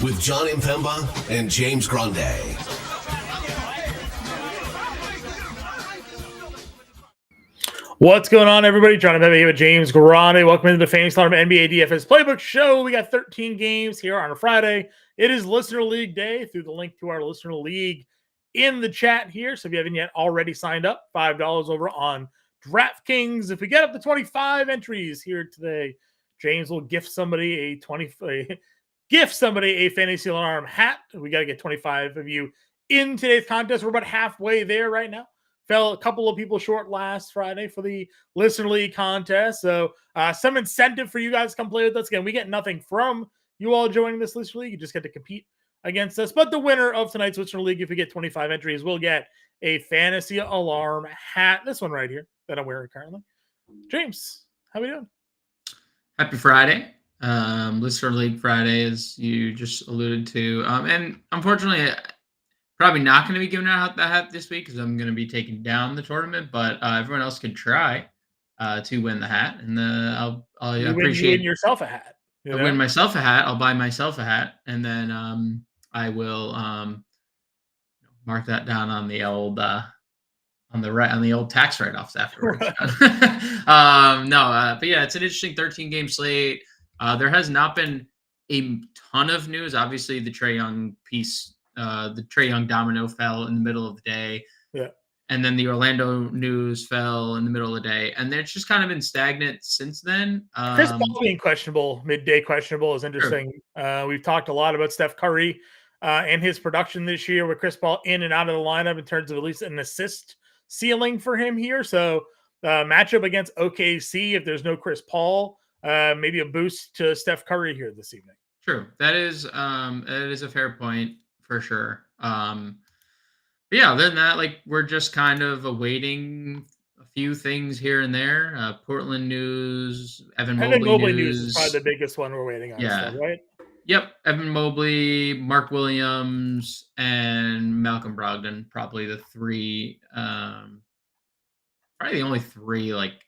with Jon Impemba and James Grande. What's going on, everybody? Jon Impemba here with James Grande. Welcome into the Fantasy Alarm NBA DFS Playbook Show. We got 13 games here on a Friday. It is Listener League Day through the link to our Listener League in the chat here. So if you haven't yet already signed up, $5 over on DraftKings. If we get up to 25 entries here today, James will gift somebody a Fantasy Alarm hat. We got to get 25 of you in today's contest. We're about halfway there right now. Fell a couple of people short last Friday for the Listener League contest. So some incentive for you guys to come play with us. Again, we get nothing from you all joining this Listener League. You just get to compete against us. But the winner of tonight's Listener League, if we get 25 entries, will get a Fantasy Alarm hat. This one right here that I'm wearing currently. James, how are we doing? Happy Friday. Listener League Friday, as you just alluded to. And unfortunately, probably not going to be giving out the hat this week because I'm going to be taking down the tournament, but everyone else can try to win the hat. And I'll appreciate you win yourself a hat. I win myself a hat. I'll buy myself a hat, and then I will mark that down on the old on the old tax write-offs afterwards. But yeah, it's an interesting 13-game slate. There has not been a ton of news. Obviously, the Trae Young piece, the Trae Young domino fell in the middle of the day. Yeah. And then the Orlando news fell in the middle of the day. And it's just kind of been stagnant since then. Chris Paul being questionable, midday questionable, is interesting. Sure. We've talked a lot about Steph Curry and his production this year with Chris Paul in and out of the lineup in terms of at least an assist ceiling for him here. So matchup against OKC, if there's no Chris Paul, maybe a boost to Steph Curry here this evening. True. That is a fair point for sure. But yeah, other than that, like we're just kind of awaiting a few things here and there. Portland news, Evan Mobley news is probably the biggest one we're waiting on. Yeah. Still, right? Yep. Evan Mobley, Mark Williams, and Malcolm Brogdon, probably the three. Probably the only three. Like,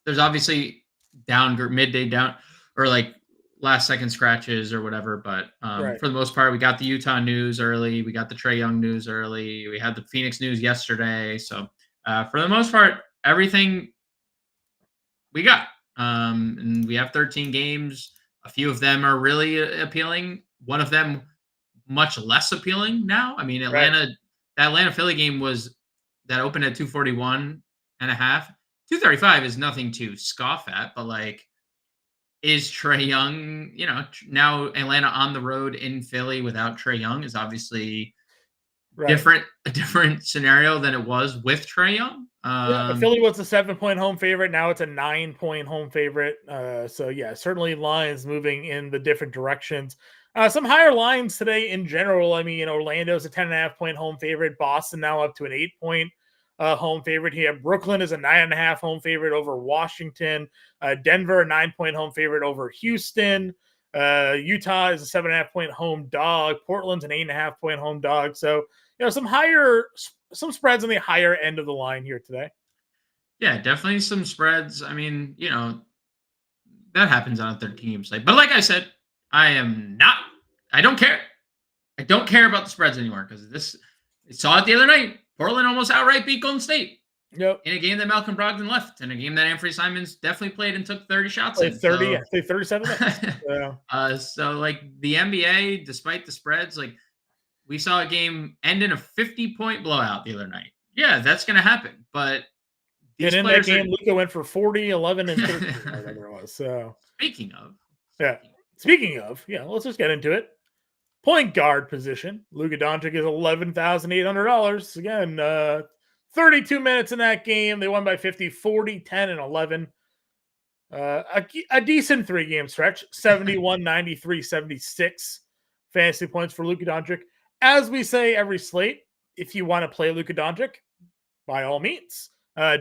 there's obviously midday down, or like last second scratches or whatever. But right. For the most part, we got the Utah news early. We got the Trae Young news early. We had the Phoenix news yesterday. So for the most part, everything we got. And we have 13 games. A few of them are really appealing. One of them much less appealing now. I mean, that Atlanta-Philly game that opened at 241.5. 235 is nothing to scoff at, but like, is Trae Young, now Atlanta on the road in Philly without Trae Young is obviously a different scenario than it was with Trae Young. Philly was a 7-point home favorite. Now it's a 9-point home favorite. So yeah, certainly lines moving in the different directions. Some higher lines today in general. I mean, Orlando's a 10.5-point home favorite. Boston now up to an 8-point home favorite here. Brooklyn is a 9.5 home favorite over Washington. Denver, a 9-point home favorite over Houston. Utah is a 7.5-point home dog. Portland's an 8.5-point home dog. So, some spreads on the higher end of the line here today. Yeah, definitely some spreads. I mean, that happens on a 13-game slate. But like I said, I don't care. I don't care about the spreads anymore because I saw it the other night. Portland almost outright beat Golden State. Yep. In a game that Malcolm Brogdon left, in a game that Anthony Simons definitely played and took 30 shots. Played 37 minutes. Yeah. So like the NBA, despite the spreads, like we saw a game end in a 50-point blowout the other night. Yeah, that's going to happen. But in that game, Luka went for 40, 11, and 13, whatever it was. So Speaking of, let's just get into it. Point guard position. Luka Doncic is $11,800. Again, 32 minutes in that game. They won by 50, 40, 10, and 11. A decent 3-game stretch. 71, 93, 76 fantasy points for Luka Doncic. As we say every slate, if you want to play Luka Doncic, by all means.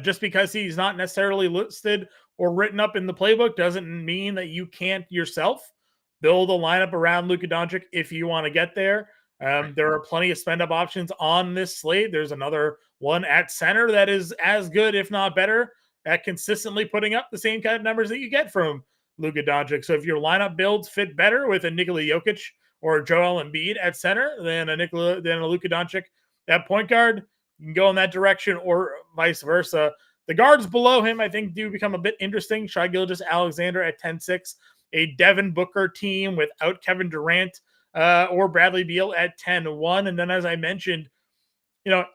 Just because he's not necessarily listed or written up in the playbook doesn't mean that you can't yourself build a lineup around Luka Doncic if you want to get there. There are plenty of spend-up options on this slate. There's another one at center that is as good, if not better, at consistently putting up the same kind of numbers that you get from Luka Doncic. So if your lineup builds fit better with a Nikola Jokic or Joel Embiid at center than a Luka Doncic at point guard. You can go in that direction or vice versa. The guards below him, I think, do become a bit interesting. Shai Gilgeous-Alexander at 10-6, a Devin Booker team without Kevin Durant, or Bradley Beal at 10-1. And then, as I mentioned,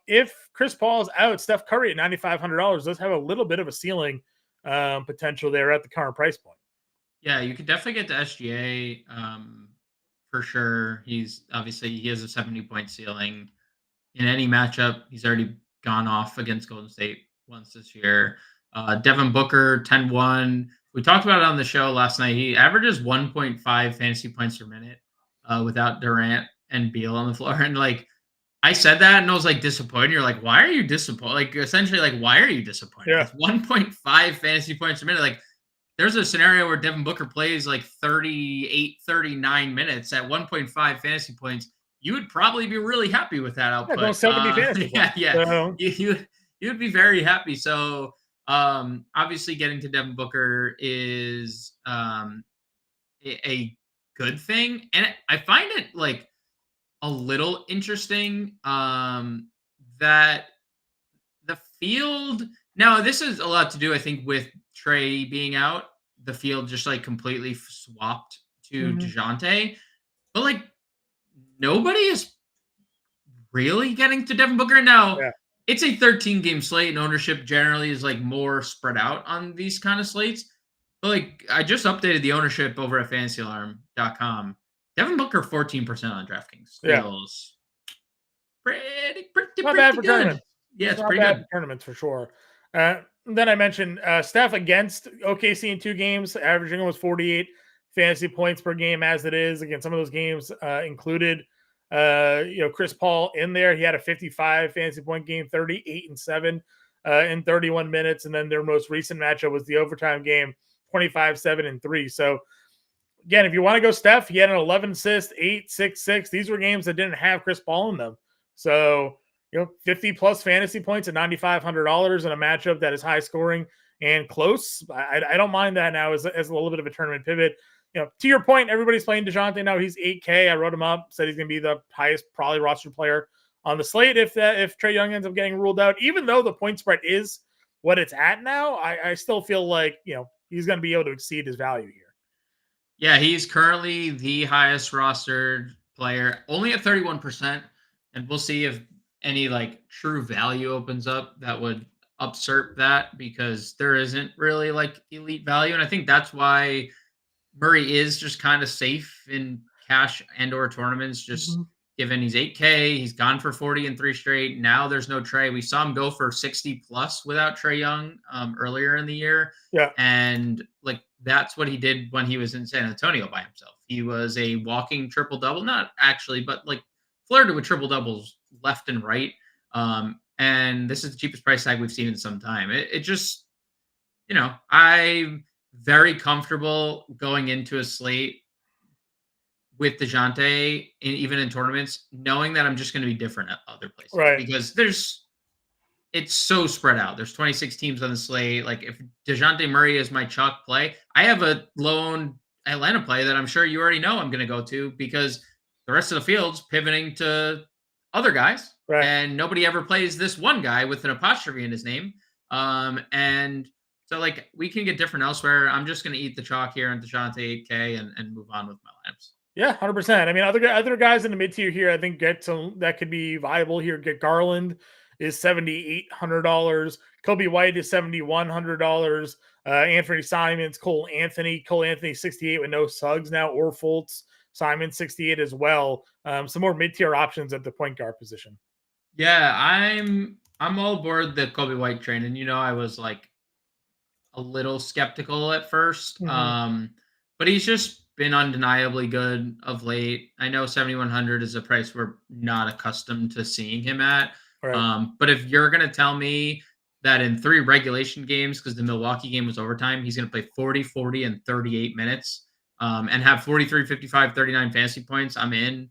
if Chris Paul is out, Steph Curry at $9,500 does have a little bit of a ceiling potential there at the current price point. Yeah, you could definitely get to SGA for sure. He has a 70-point ceiling in any matchup. He's already gone off against Golden State once this year. Devin Booker, 10-1. We talked about it on the show last night. He averages 1.5 fantasy points per minute without Durant and Beal on the floor. And I said that and I was disappointed. You're like, why are you disappointed? Essentially, why are you disappointed? Yeah. It's 1.5 fantasy points per minute. There's a scenario where Devin Booker plays 38, 39 minutes at 1.5 fantasy points. You would probably be really happy with that output. Yeah, 70 fantasy points. Yeah. So. You would be very happy. So obviously getting to Devin Booker is a good thing. And I find it a little interesting that the field, now this is a lot to do, I think, with Trey being out. The field just completely swapped to DeJounte. But nobody is really getting to Devin Booker. Now, It's a 13-game slate, and ownership generally is more spread out on these kind of slates. But I just updated the ownership over at fantasyalarm.com. Devin Booker 14% on DraftKings. Feels pretty bad for good. Tournaments. Yeah, it's pretty good. Tournaments for sure. Then I mentioned Steph against OKC in 2 games, averaging almost 48 fantasy points per game as it is. Again, some of those games included Chris Paul in there. He had a 55 fantasy point game, 38-7 in 31 minutes. And then their most recent matchup was the overtime game, 25-7-3. So again, if you want to go Steph, he had an 11 assist, 8-6-6. These were games that didn't have Chris Paul in them. So 50 plus fantasy points at $9,500 in a matchup that is high scoring and close. I don't mind that now as a little bit of a tournament pivot. To your point, everybody's playing DeJounte now. He's 8K. I wrote him up, said he's going to be the highest probably roster player on the slate if Trae Young ends up getting ruled out. Even though the point spread is what it's at now, I still feel he's going to be able to exceed his value here. Yeah, he's currently the highest rostered player, only at 31%. And we'll see if any true value opens up that would usurp that, because there isn't really elite value. And I think that's why Murray is just kind of safe in cash and or tournaments, just given he's 8K. He's gone for 40 in 3 straight. Now there's no Trey. We saw him go for 60 plus without Trae Young earlier in the year. Yeah. And that's what he did when he was in San Antonio by himself. He was a walking triple-double, not actually, but flirted with triple-doubles left and right. And this is the cheapest price tag we've seen in some time. It just, I'm very comfortable going into a slate with DeJounte, even in tournaments, knowing that I'm just going to be different at other places. Right. Because it's so spread out. There's 26 teams on the slate. If DeJounte Murray is my chalk play, I have a lone Atlanta play that I'm sure you already know I'm going to go to, because the rest of the field's pivoting to other guys. Right. And nobody ever plays this one guy with an apostrophe in his name. And so we can get different elsewhere. I'm just going to eat the chalk here on DeJounte 8K and move on with my lineups. Yeah, 100%. I mean, other guys in the mid tier here, I think that could be viable here. Get Garland is $7,800. Kobe White is $7,100. Anthony Simons, Cole Anthony 68 with no Suggs now, or Fultz. Simon 68 as well. Some more mid-tier options at the point guard position. Yeah, I'm all aboard the Kobe White train, and I was a little skeptical at first, but he's just been undeniably good of late. I know 7,100 is a price we're not accustomed to seeing him at, right. But if you're gonna tell me that in 3 regulation games, because the Milwaukee game was overtime, he's gonna play 40, 40, and 38 minutes. And have 43, 55, 39 fantasy points, I'm in.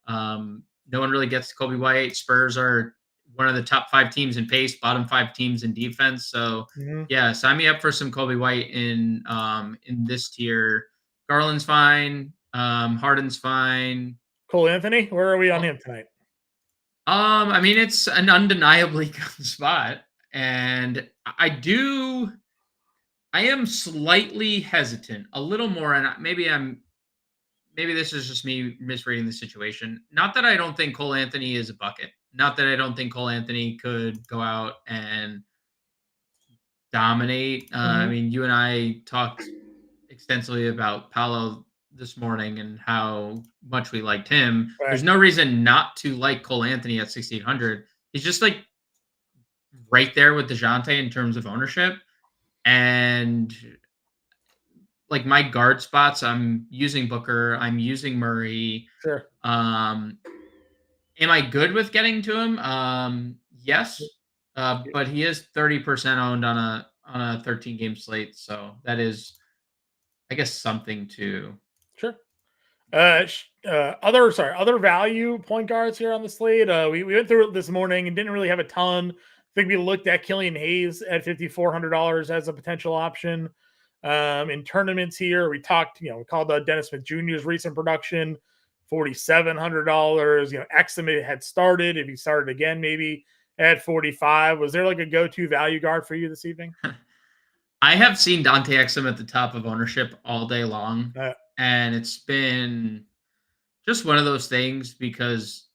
No one really gets to Kobe White. Spurs are one of the top 5 teams in pace, bottom 5 teams in defense. So yeah, sign me up for some Kobe White in this tier. Garland's fine. Harden's fine. Cole Anthony, where are we on him tonight? I mean, it's an undeniably good spot, and I am slightly hesitant, a little more, and maybe this is just me misreading the situation. Not that I don't think Cole Anthony is a bucket. Not that I don't think Cole Anthony could go out and dominate. I mean, you and I talked extensively about Paolo this morning and how much we liked him. Right. There's no reason not to like Cole Anthony at 6,800. He's just like right there with DeJounte in terms of ownership. And like my guard spots, I'm using Booker, I'm using Murray. Sure. Am I good with getting to him? Yes. But he is 30% owned on a 13 game slate, so that is, I guess, something to. Sure. Other value point guards here on the slate. We went through it this morning and didn't really have a ton. I think we looked at Killian Hayes at $5,400 as a potential option. In tournaments here, we talked, we called Dennis Smith Jr.'s recent production, $4,700. Exum had started. If he started again, maybe at 45. Was there like a go-to value guard for you this evening? I have seen Dante Exum at the top of ownership all day long, and it's been just one of those things because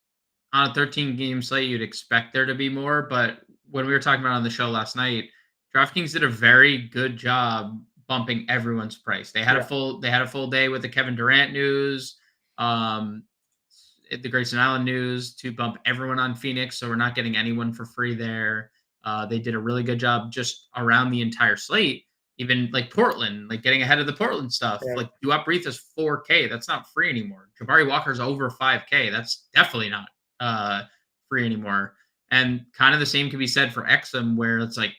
on a 13 game slate, you'd expect there to be more. But when we were talking about on the show last night, DraftKings did a very good job bumping everyone's price. They had a full day with the Kevin Durant news, the Grayson Allen news to bump everyone on Phoenix. So we're not getting anyone for free there. They did a really good job just around the entire slate, even like Portland, like getting ahead of the Portland stuff. Like Duop Reith is 4K. That's not free anymore. Jabari Walker's over 5K. That's definitely not free anymore. And kind of the same can be said for Exum, where it's like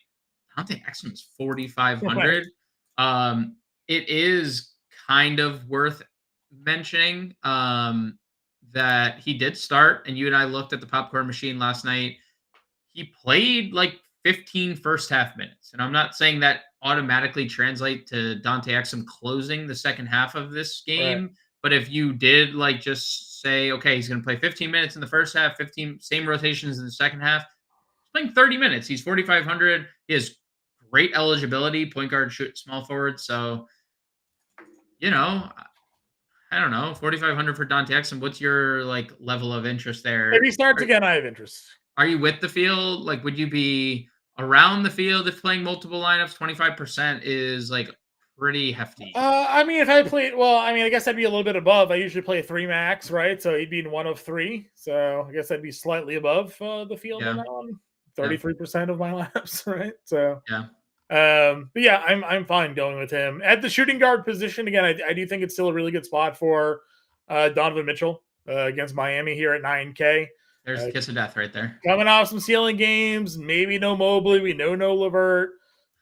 Dante Exum is 4,500. It is kind of worth mentioning that he did start, and you and I looked at the popcorn machine last night. He played like 15 first half minutes. And I'm not saying that automatically translate to Dante Exum closing the second half of this game. Right. But if you did like just say, okay, he's going to play 15 minutes in the first half, 15 same rotations in the second half, he's playing 30 minutes. He's 4,500. He has great eligibility, point guard, shoot, small forward. So, I don't know, 4,500 for Dante Exum. What's your like level of interest there? If he starts again, I have interest. Are you with the field? Like, would you be around the field if playing multiple lineups? 25% is like pretty hefty. I mean, if I played, I guess I'd be a little bit above. I usually play 3 max, right? So he'd be in 1 of 3. So I guess I'd be slightly above the field on that one. 33% of my lineups, right? So but yeah, I'm fine going with him at the shooting guard position. Again, I do think it's still a really good spot for Donovan Mitchell against Miami here at 9K. There's the kiss of death right there. Coming off some ceiling games, maybe no Mobley. We know no LeVert.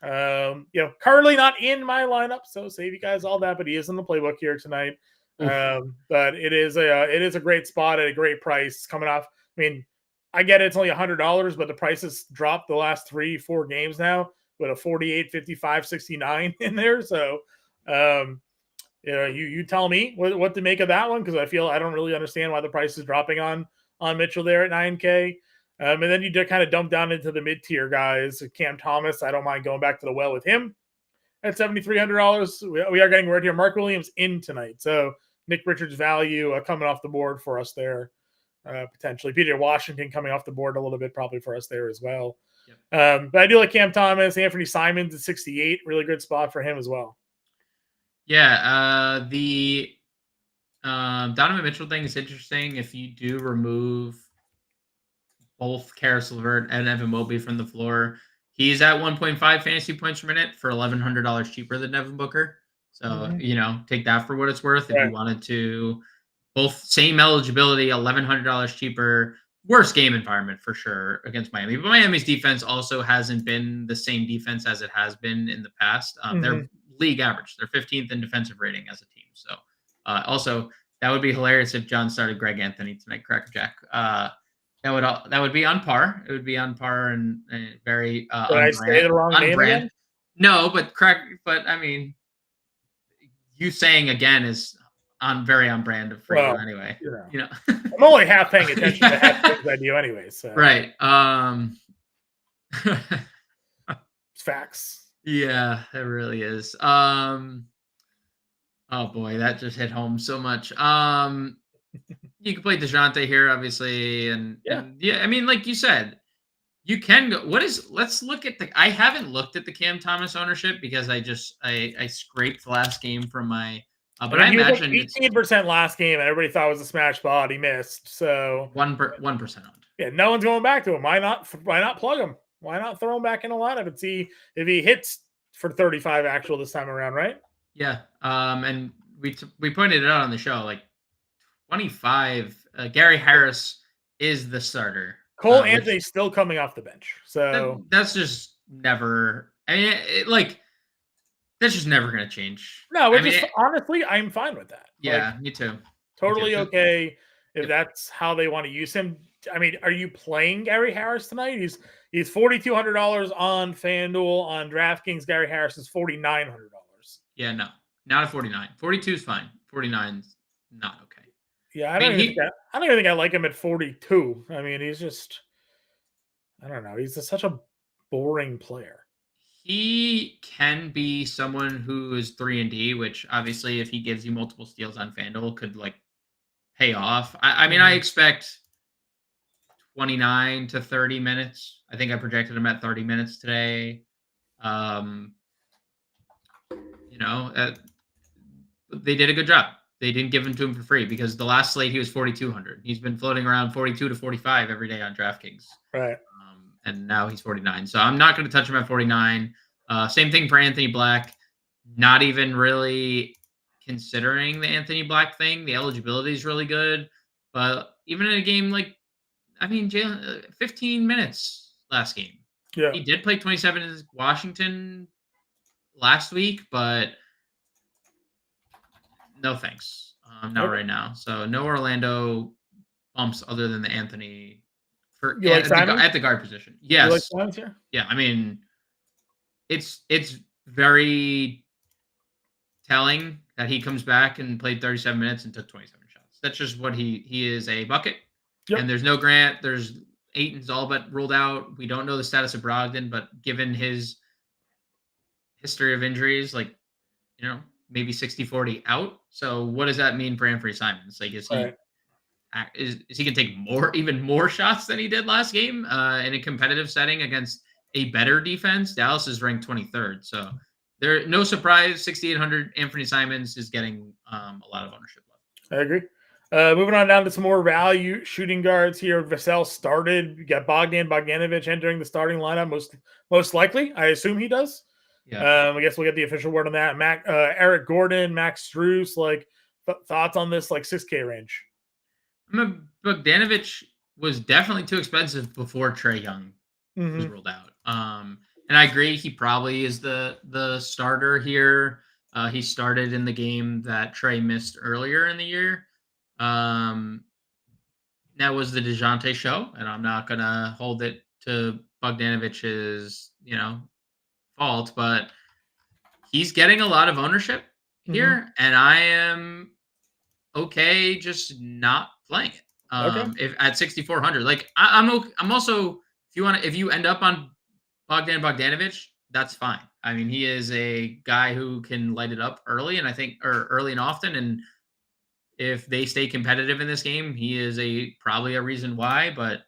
Currently not in my lineup, so save you guys all that. But he is in the playbook here tonight. But it is a great spot at a great price. Coming off, I mean, I get it's only $100, but the price has dropped the last 3-4 games now with a 48, 55, 69 in there. So, you tell me what to make of that one because I don't really understand why the price is dropping on Mitchell there at 9K. And then you kind of dump down into the mid-tier guys. Cam Thomas, I don't mind going back to the well with him at $7,300. We are getting word here. Mark Williams in tonight. So Nick Richards value coming off the board for us there, potentially. PJ Washington coming off the board a little bit probably for us there as well. Yep. But I do like Cam Thomas. Anthony Simons at 68. Really good spot for him as well. Yeah, the Donovan Mitchell thing is interesting. If you do remove both Karis LeVert and Evan Mobley from the floor, he's at 1.5 fantasy points per minute for $1,100 cheaper than Devin Booker. So, take that for what it's worth. If you wanted to, both same eligibility, $1,100 cheaper, worse game environment for sure against Miami. But Miami's defense also hasn't been the same defense as it has been in the past. They're league average. They're 15th in defensive rating as a team. So, also, that would be hilarious if John started Greg Anthony tonight, Crackerjack. That would be on par. It would be on par and very. Did I say the wrong name again? No, but I mean, you saying again is very on brand for you anyway. You know, I'm only half paying attention to half things I do anyway. So right. it's facts. Yeah, it really is. Oh boy, that just hit home so much. You can play DeJounte here, obviously, and I mean, like you said, you can go. Let's look at I haven't looked at the Cam Thomas ownership because I scraped the last game from my. But I he was imagine like 18% last game, and everybody thought it was a smash spot. He missed, so 1% owned. Yeah, no one's going back to him. Why not? Why not plug him? Why not throw him back in the lineup and see if he hits for 35 actual this time around? Right? Yeah. And we pointed it out on the show. Like 25, Gary Harris is the starter. Cole Anthony's still coming off the bench, so that's just never. I mean, that's just never going to change. No, honestly, I'm fine with that. Yeah, me too. Totally okay if that's how they want to use him. I mean, are you playing Gary Harris tonight? He's $4,200 on FanDuel. On DraftKings, Gary Harris is $4,900. Yeah, no, not a 49. 42 is fine. 49's not okay. Yeah, I don't even think I like him at 42. I mean, he's just, I don't know. He's just such a boring player. He can be someone who is 3-and-D, which obviously, if he gives you multiple steals on FanDuel, could pay off. I mean, I expect 29 to 30 minutes. I think I projected him at 30 minutes today. They did a good job. They didn't give him to him for free because the last slate he was 4,200. He's been floating around 42 to 45 every day on DraftKings. Right. And now he's 49. So I'm not going to touch him at 49. Same thing for Anthony Black. Not even really considering the Anthony Black thing. The eligibility is really good. But even in a game 15 minutes last game. Yeah. He did play 27 in Washington last week, but no thanks. Not right now. So no Orlando bumps other than the Anthony at the guard position. Yes. You like Simons here? Yeah. I mean, it's very telling that he comes back and played 37 minutes and took 27 shots. That's just what he is, a bucket. Yep. And there's no Grant. There's Ayton's all but ruled out. We don't know the status of Brogdon, but given his history of injuries, maybe 60-40 out. So what does that mean for Anthony Simons? Is he going to take even more shots than he did last game in a competitive setting against a better defense? Dallas is ranked 23rd. So no surprise, 6,800 Anthony Simons is getting a lot of ownership left. I agree. Moving on down to some more value shooting guards here. Vassell started. You got Bogdanovic entering the starting lineup. Most likely, I assume he does. Yeah. I guess we'll get the official word on that. Eric Gordon, Max Strus, thoughts on this 6K range? Bogdanovic was definitely too expensive before Trae Young was ruled out. And I agree, he probably is the starter here. He started in the game that Trae missed earlier in the year. That was the DeJounte show, and I'm not gonna hold it to Bogdanovic's fault, but he's getting a lot of ownership here, and I am okay just not playing it. If at 6,400, I'm also, if you end up on Bogdanovic, that's fine. I mean, he is a guy who can light it up early, and early and often, and if they stay competitive in this game, he is probably a reason why. But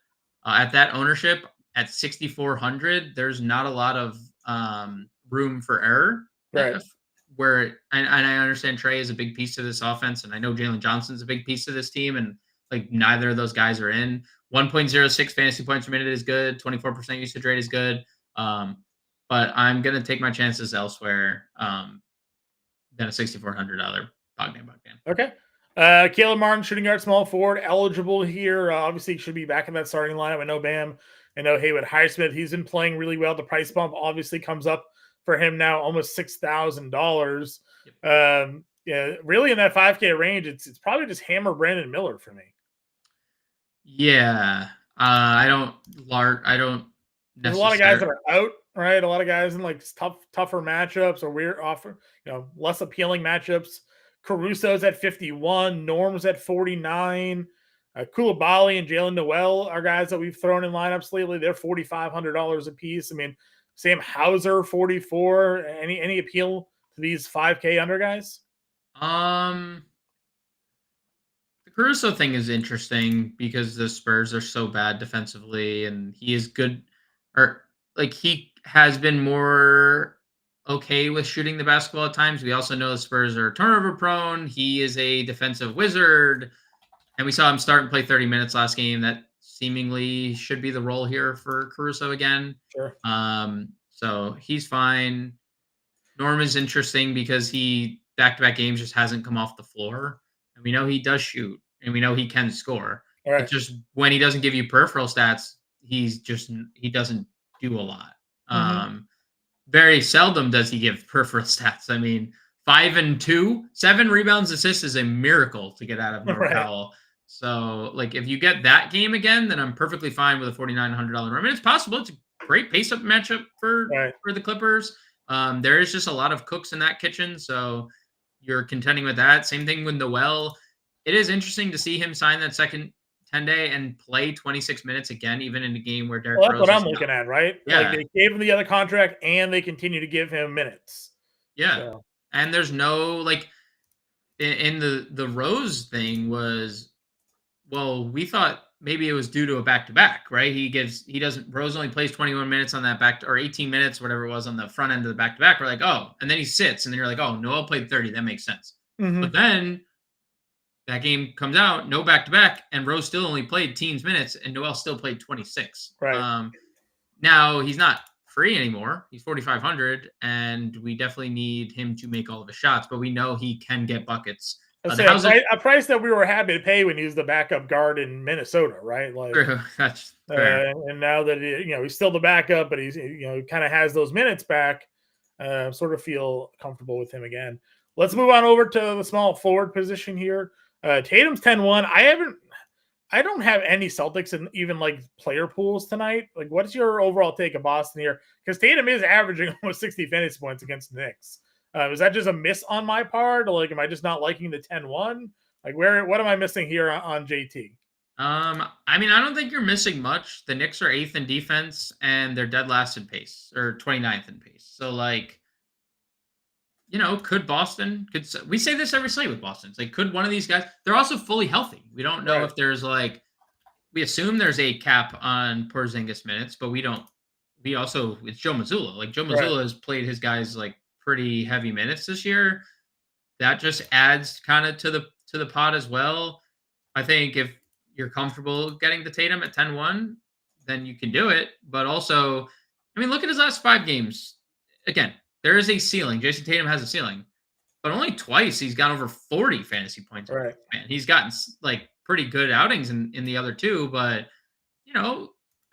at that ownership at 6,400, there's not a lot of room for error. Right. And I understand Trae is a big piece of this offense, and I know Jalen Johnson's a big piece of this team, and neither of those guys are in. 1.06 fantasy points per minute is good. 24% usage rate is good. But I'm gonna take my chances elsewhere than a $6,400 Bogdan. Okay. Caleb Martin, shooting guard, small forward, eligible here. Obviously, should be back in that starting lineup. I know Bam. I know Haywood Highsmith. He's been playing really well. The price bump obviously comes up for him now, almost $6,000. Yeah, really in that 5K range, it's probably just hammer Brandon Miller for me. Yeah, I don't. There's a lot of guys that are out, right? A lot of guys in tougher matchups or weird offer, less appealing matchups. Caruso's at 51. Norm's at 49. Koulibaly and Jalen Noel are guys that we've thrown in lineups lately. They're $4,500 a piece. I mean, Sam Hauser, 44. Any appeal to these 5K under guys? The Caruso thing is interesting because the Spurs are so bad defensively, and he is good, or like he has been more okay with shooting the basketball at times. We also know the Spurs are turnover prone. He is a defensive wizard, and we saw him start and play 30 minutes last game. That seemingly should be the role here for Caruso again. Sure. So he's fine. Norm is interesting because he back-to-back games just hasn't come off the floor. And we know he does shoot, and we know he can score. All right. It's just when he doesn't give you peripheral stats, he doesn't do a lot. Very seldom does he give peripheral stats. I mean, 5 and 2, 7 rebounds, assists is a miracle to get out of Norm Powell. So, like, if you get that game again, then I'm perfectly fine with a $4,900 Norm. And it's possible. It's a great pace-up matchup for the Clippers. There is just a lot of cooks in that kitchen, so you're contending with that. Same thing with Noel. It is interesting to see him sign that second 10-day and play 26 minutes again, even in a game where Derrick Rose that's what I'm looking at, right? Yeah. Like they gave him the other contract, and they continue to give him minutes. Yeah. So. And there's no, like, in the Rose thing was, well, we thought maybe it was due to a back-to-back, right? Rose only plays 21 minutes on that or 18 minutes, whatever it was on the front end of the back-to-back. We're like, oh, and then he sits, and then you're like, oh, Noel played 30. That makes sense. But then that game comes out, no back-to-back, and Rose still only played teens minutes, and Noel still played 26. Right. Now he's not free anymore. He's 4,500, and we definitely need him to make all of his shots, but we know he can get buckets. A price that we were happy to pay when he was the backup guard in Minnesota, right? Like, that's fair. And now that he's still the backup, but he's kind of has those minutes back. Sort of feel comfortable with him again. Let's move on over to the small forward position here. Tatum's 10-1. I don't have any Celtics in even like player pools tonight. Like, what's your overall take of Boston here? Because Tatum is averaging almost 60 fantasy points against the Knicks. Is that just a miss on my part? Or like, am I just not liking the 10-1? Like, what am I missing here on JT? I mean, I don't think you're missing much. The Knicks are 8th in defense, and they're dead last in pace, or 29th in pace. So, like, could Boston? We say this every slate with Boston. It's like, could one of these guys? They're also fully healthy. We don't know if there's we assume there's a cap on Porzingis minutes, but we don't. It's Joe Mazzulla. Like, Joe Mazzulla has played his guys like pretty heavy minutes this year. That just adds kind of to the pot as well. I think if you're comfortable getting the Tatum at 10-1, then you can do it. But also, I mean, look at his last 5 games. Again, there is a ceiling. Jason Tatum has a ceiling, but only twice he's got over 40 fantasy points. Right. Man, he's gotten like pretty good outings in the other 2, but are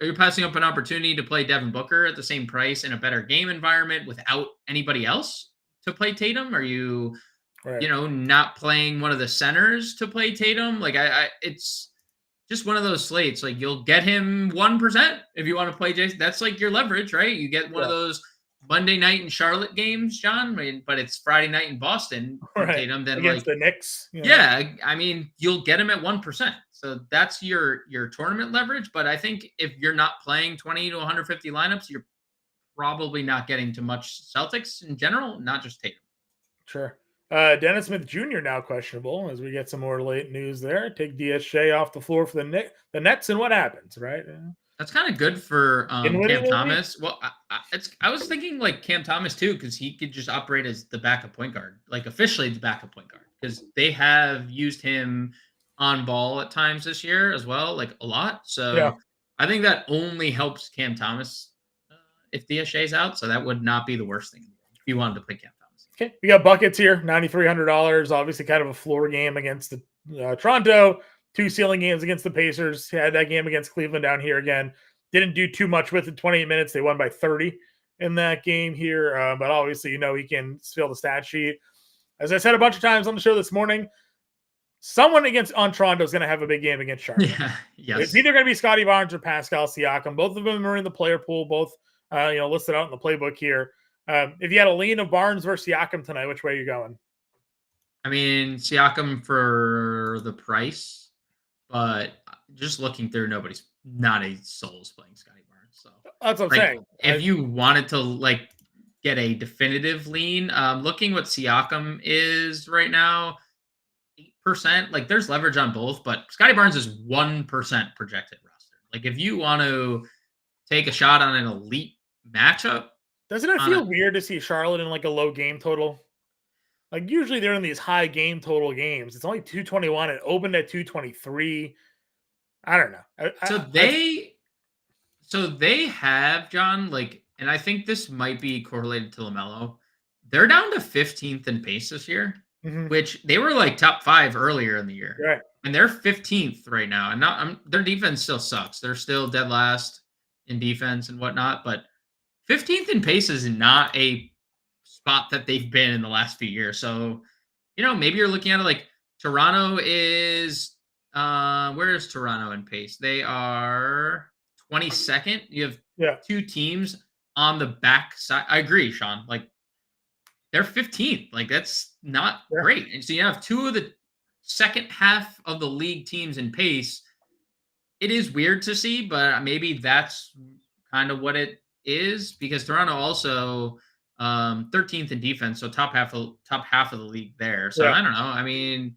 you passing up an opportunity to play Devin Booker at the same price in a better game environment without anybody else to play Tatum? Are you, not playing one of the centers to play Tatum? Like, it's just one of those slates. Like, you'll get him 1% if you want to play Jason. That's like your leverage, right? You get one of those Monday night in Charlotte games, John, but it's Friday night in Boston. Tatum, then against the Knicks. Yeah, I mean, you'll get him at 1%. So that's your tournament leverage. But I think if you're not playing 20 to 150 lineups, you're probably not getting to much Celtics in general, not just Tatum. Sure. Dennis Smith Jr. now questionable as we get some more late news there. Take DSJ off the floor for the Nets, and what happens, right? That's kind of good for Cam Thomas. Well, I was thinking like Cam Thomas too, because he could just operate as the backup point guard, like officially the backup point guard, because they have used him on ball at times this year as well, like a lot. So I think that only helps Cam Thomas if DSJ's out. So that would not be the worst thing if you wanted to play Cam Thomas. Okay, we got buckets here, $9,300. Obviously, kind of a floor game against the Toronto. 2 ceiling games against the Pacers. Had that game against Cleveland down here again. Didn't do too much with it. 28 minutes. They won by 30 in that game here. But obviously, he can fill the stat sheet. As I said a bunch of times on the show this morning, someone on Toronto is going to have a big game against Charlotte. Yeah, yes. It's either going to be Scotty Barnes or Pascal Siakam. Both of them are in the player pool. Both, listed out in the playbook here. If you had a lean of Barnes versus Siakam tonight, which way are you going? I mean, Siakam for the price, but just looking through, not a soul's playing Scotty Barnes. So, That's what I'm like, saying. if you wanted to like get a definitive lean, looking what Siakam is right now, 8%. Like, there's leverage on both, but Scotty Barnes is 1% projected roster. Like, if you want to take a shot on an elite matchup, Doesn't it on feel a, weird to see Charlotte in like a low game total? Like usually they're in these high game total games. It's only 221. It opened at 223. I don't know. so they have John, like, and I think this might be correlated to LaMelo. They're down to 15th in pace this year, Mhm. which they were like top 5 earlier in the year, Right. and they're 15th right now. And their defense still sucks. They're still dead last in defense and whatnot, but 15th in pace is not a spot that they've been in the last few years. So, maybe you're looking at it like Toronto is where is Toronto in pace? They are 22nd. You have Yeah. two teams on the back side. I agree, Sean. Like, they're 15th. Like, that's not Yeah. great. And so you have two of the second half of the league teams in pace. It is weird to see, but maybe that's kind of what it is, because Toronto also 13th in defense, so top half of the league there. So Yeah. I don't know. I mean,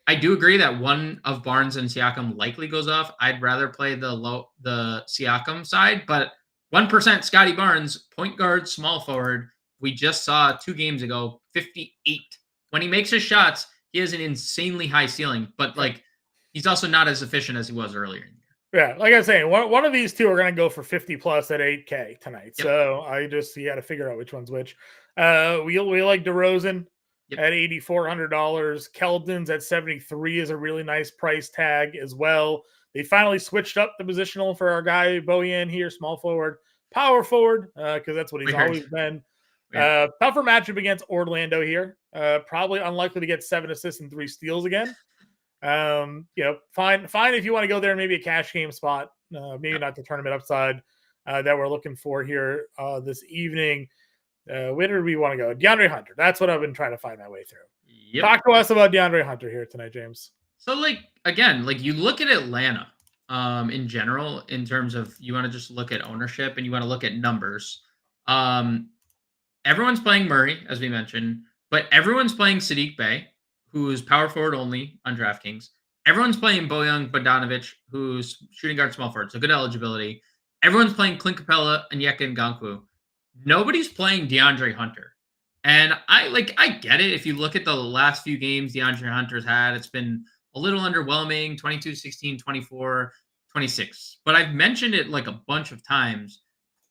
I do agree that one of Barnes and Siakam likely goes off. I'd rather play the Siakam side, but 1% Scotty Barnes, point guard, small forward. We just saw 2 games ago, 58. When he makes his shots, he has an insanely high ceiling, but like, he's also not as efficient as he was earlier in the year. Yeah, like I was saying, one of these two are going to go for 50 plus at 8K tonight. Yep. So you got to figure out which one's which. We like DeRozan Yep. at $8,400. Keldon's at 73 is a really nice price tag as well. They finally switched up the positional for our guy Bojan here, small forward, power forward, because that's what he's Weird. always been. Weird. Tougher matchup against Orlando here. Probably unlikely to get 7 assists and 3 steals again. Fine if you want to go there, maybe a cash game spot, maybe not the tournament upside that we're looking for here this evening. Where do we want to go? DeAndre Hunter. That's what I've been trying to find my way through. Yep. Talk to us about DeAndre Hunter here tonight, James. So, like, again, like, you look at Atlanta in general, in terms of, you want to just look at ownership and you want to look at numbers. Everyone's playing Murray, as we mentioned, but everyone's playing Sadiq Bey, who's power forward only on DraftKings. Everyone's playing Bojan Bogdanovic, who's shooting guard, small forward, so good eligibility. Everyone's playing Clint Capella and Onyeka Ngakwu. Nobody's playing DeAndre Hunter. And I get it. If you look at the last few games DeAndre Hunter's had, it's been a little underwhelming, 22, 16, 24, 26. But I've mentioned it like a bunch of times.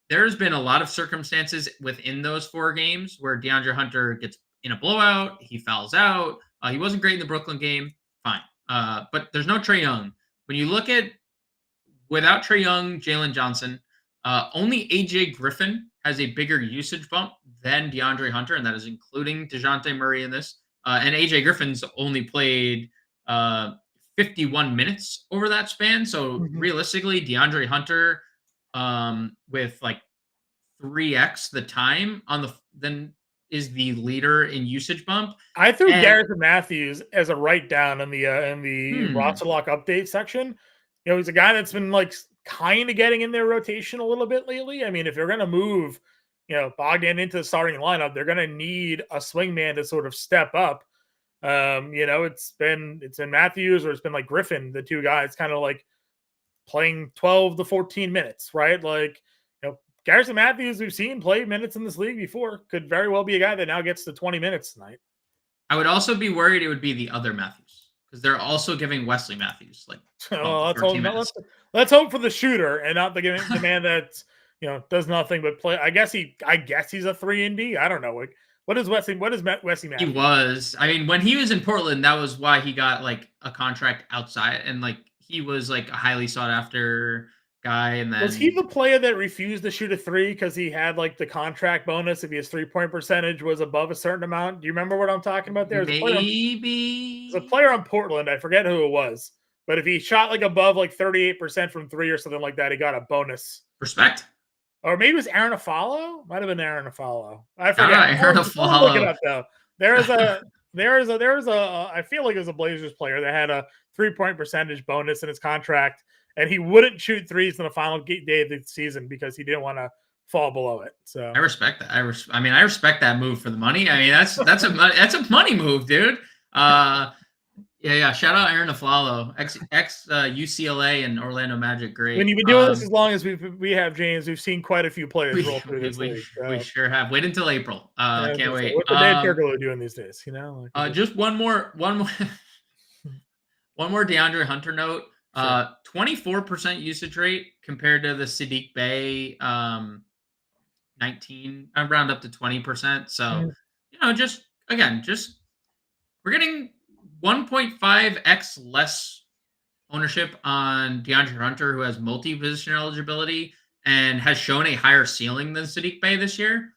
There's been a lot of circumstances within those 4 games where DeAndre Hunter gets in a blowout, he fouls out. He wasn't great in the Brooklyn game. Fine. But there's no Trae Young. When you look at, without Trae Young, Jalen Johnson, only AJ Griffin has a bigger usage bump than DeAndre Hunter, and that is including DeJounte Murray in this. And AJ Griffin's only played 51 minutes over that span. So realistically, DeAndre Hunter with like 3x the time then is the leader in usage bump. I threw Garrett Matthews as a write down in the roster lock update section. He's a guy that's been like kind of getting in their rotation a little bit lately. I mean, if you're going to move, Bogdan into the starting lineup, they're going to need a swingman to sort of step up. It's been Matthews, or it's been like Griffin, the two guys kind of like playing 12 to 14 minutes, right? Like, Garrison Matthews, we've seen play minutes in this league before, could very well be a guy that now gets to 20 minutes tonight. I would also be worried it would be the other Matthews, because they're also giving Wesley Matthews like let's hope for the shooter and not the man that does nothing but play. I guess he's a 3-and-D. I don't know. What is Wesley Matthews? He was. I mean, when he was in Portland, that was why he got like a contract outside, and like he was like a highly sought after guy. And then, was he the player that refused to shoot a 3 because he had like the contract bonus if his 3-point percentage was above a certain amount? Do you remember what I'm talking about there? Maybe there's a player on Portland. I forget who it was, but if he shot like above like 38% from 3 or something like that, he got a bonus. Respect. Or maybe it was Aaron Afalo. Might have been Aaron Afalo. I forget. Aaron Afalo. Look it up though. There's a I feel like it was a Blazers player that had a 3-point percentage bonus in his contract, and he wouldn't shoot threes in the final day of the season because he didn't want to fall below it. So I respect that. I respect that move for the money. I mean, that's a money move, dude. Yeah. Shout out Aaron Aflalo, ex UCLA and Orlando Magic. Great. When you've been doing this as long as we have, James, we've seen quite a few players roll through this league. We sure have. Wait until April. Can't wait. What's the Dan Turkoglu doing these days? Just one more DeAndre Hunter note. 24% usage rate compared to the Sadiq Bey 19. I round up to 20%. So just we're getting 1.5x less ownership on DeAndre Hunter, who has multi-position eligibility and has shown a higher ceiling than Sadiq Bey this year.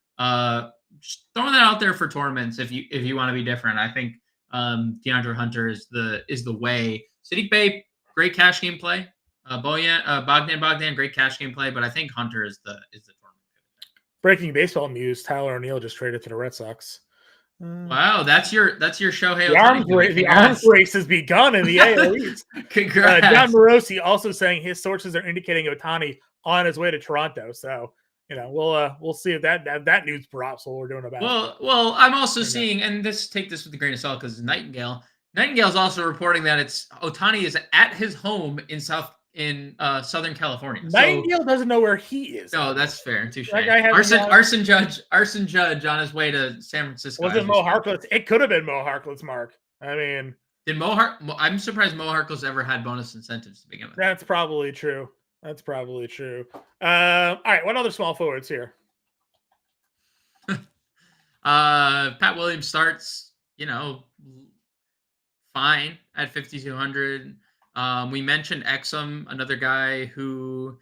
Just throwing that out there for tournaments if you want to be different. I think DeAndre Hunter is the way. Sadiq Bey, great cash game play. Bogdan, great cash game play, but I think Hunter is the tournament. Breaking baseball news: Tyler O'Neill just traded to the Red Sox. Wow, that's your Shohei Ohtani. The arms race has begun in the AL East. Congrats. John Morosi also saying his sources are indicating Ohtani on his way to Toronto. So we'll see if that news drops while we're doing about it. Well, I'm also seeing, and take this with a grain of salt because Nightingale. Nightingale's also reporting that Ohtani is at his home in Southern California. Nightingale doesn't know where he is. No, that's fair. Touche. That guy arson judge on his way to San Francisco. Was it Mo Harkless? It could have been Mo Harkless, Mark. I mean, I'm surprised Mo Harkless ever had bonus incentives to begin with. That's probably true. All right, what other small forwards here? Pat Williams starts, fine at 5,200. We mentioned Exum, another guy who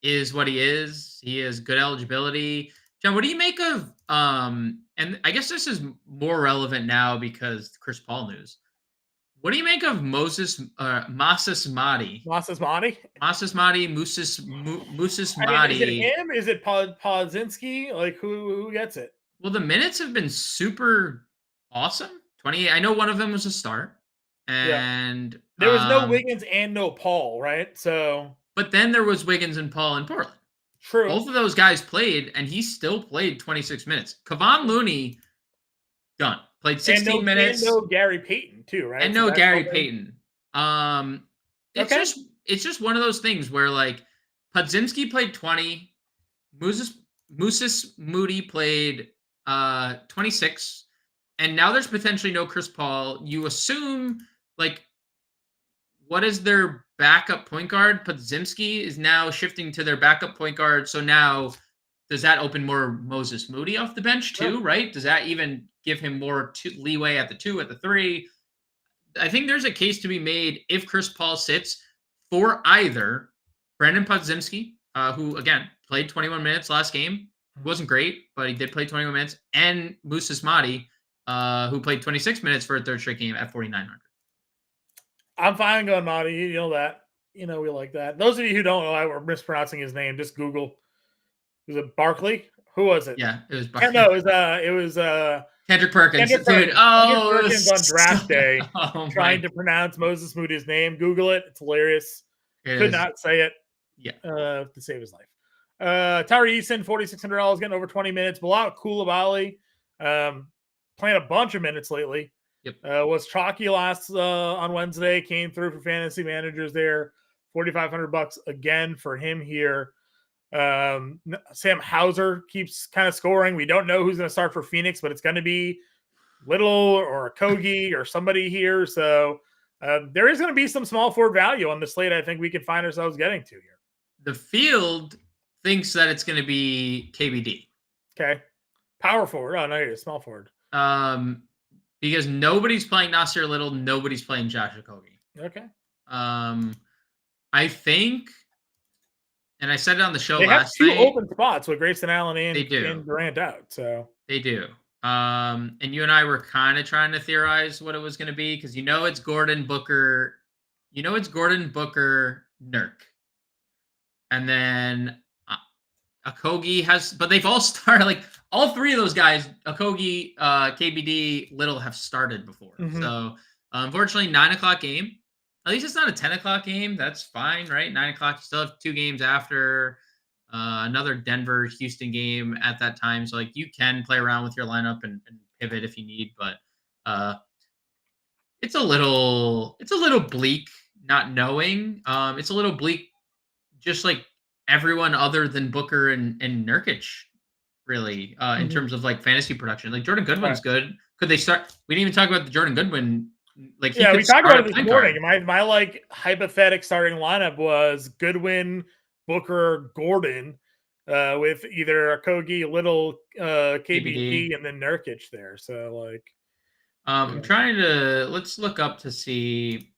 is what he is. He has good eligibility. John, what do you make of and I guess this is more relevant now because Chris Paul news. What do you make of Moses Madi? Moses Madi? Moses Madi. Is it him? Is it Podzinski? Like who gets it? Well, the minutes have been super awesome. 28. I know one of them was a start. And there was no Wiggins and no Paul, right? So, but then there was Wiggins and Paul in Portland. True. Both of those guys played, and he still played 26 minutes. Kevon Looney, done. Played 16 minutes. And no Gary Payton too, right? And no Gary Payton. It's just one of those things where Podzinski played 20, Moses Moody played 26, and now there's potentially no Chris Paul. You assume what is their backup point guard? Podzinski is now shifting to their backup point guard. So now does that open more Moses Moody off the bench too, right? Does that even give him more leeway at the 2, at the 3? I think there's a case to be made if Chris Paul sits for either Brandon Podzinski, who again played 21 minutes last game. It wasn't great, but he did play 21 minutes, and Moses Madi, who played 26 minutes for a third straight game at 4,900. I'm fine going Madi. You know that. We like that. Those of you who don't know why we're mispronouncing his name, just Google. Was it Barkley? Who was it? Yeah, it was Barkley. No, it was Kendrick Perkins. Kendrick Perkins on draft day trying to pronounce Moses Moody's name. Google it. It's hilarious. Could not say it. Yeah. To save his life. Tari Eason, $4,600, getting over 20 minutes. Bilal Coulibaly, playing a bunch of minutes lately. Yep. Was chalky last on Wednesday. Came through for fantasy managers there. $4,500 again for him here. Sam Hauser keeps kind of scoring. We don't know who's going to start for Phoenix, but it's going to be Little or Kogi or somebody here. So there is going to be some small forward value on the slate. I think we could find ourselves getting to here. The field thinks that it's going to be KBD. Okay. Power forward. Oh, no, you're a small forward. Because nobody's playing Nasir Little. Nobody's playing Josh Okogie. Okay. I think, and I said it on the show last night. They have 2 open spots with Grayson Allen and Durant out. So they do. And you and I were kind of trying to theorize what it was going to be because it's Gordon Booker. Nurk. And then Okogie has, but they've all started all three of those guys, Okogie, KBD, Little, have started before. Mhm. So unfortunately, 9 o'clock game. At least it's not a 10 o'clock game. That's fine, right? 9 o'clock. You still have 2 games after another Denver Houston game at that time. So like you can play around with your lineup and pivot if you need, but it's a little bleak not knowing. It's a little bleak, just like everyone other than Booker and Nurkic, really, in terms of like fantasy production. Like Jordan Goodwin's good. Could they start? We didn't even talk about the Jordan Goodwin. Like he could we talked about start it a this morning. My like hypothetical starting lineup was Goodwin, Booker, Gordon, with either Okogie, Little, KBD, and then Nurkic there. So like, I'm trying to let's look up to see.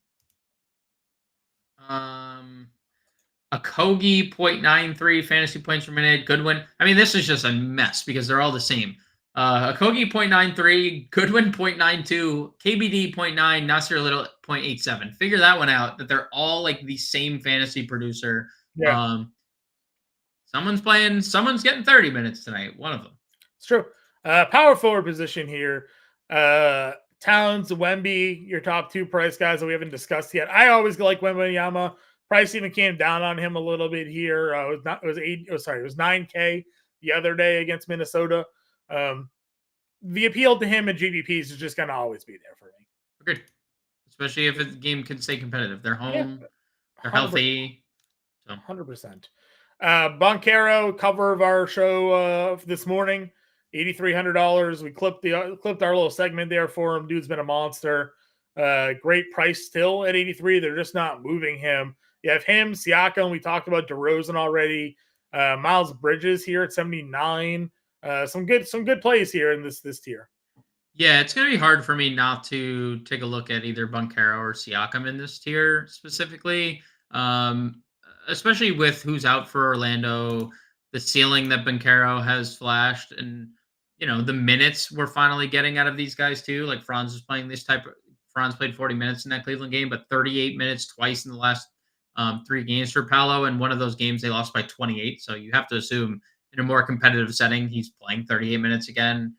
Okogie 0.93 fantasy points per minute. Goodwin. I mean, this is just a mess because they're all the same. Okogie 0.93, Goodwin 0.92, KBD 0.9, Nasir Little 0.87. Figure that one out. That they're all like the same fantasy producer. yeah, Someone's getting 30 minutes tonight. One of them. it's true. Power forward position here. Towns, Wemby, your top 2 price guys that we haven't discussed yet. I always like Wembanyama. Price even came down on him a little bit here. It was 9K the other day against Minnesota. The appeal to him in GPPs is just going to always be there for me. Agreed. Especially if the game can stay competitive. They're home. Yeah, they're healthy. 100%. Boncaro, cover of our show this morning, $8,300. We clipped our little segment there for him. Dude's been a monster. Great price still at 83. They're just not moving him. You have him, Siakam. We talked about DeRozan already. Miles Bridges here at 79. Some good plays here in this tier. Yeah, it's going to be hard for me not to take a look at either Boncaro or Siakam in this tier specifically, especially with who's out for Orlando, the ceiling that Boncaro has flashed, and the minutes we're finally getting out of these guys too. Like Franz played 40 minutes in that Cleveland game, but 38 minutes twice in the last 3 games for Paolo, and one of those games they lost by 28. So you have to assume in a more competitive setting, he's playing 38 minutes again.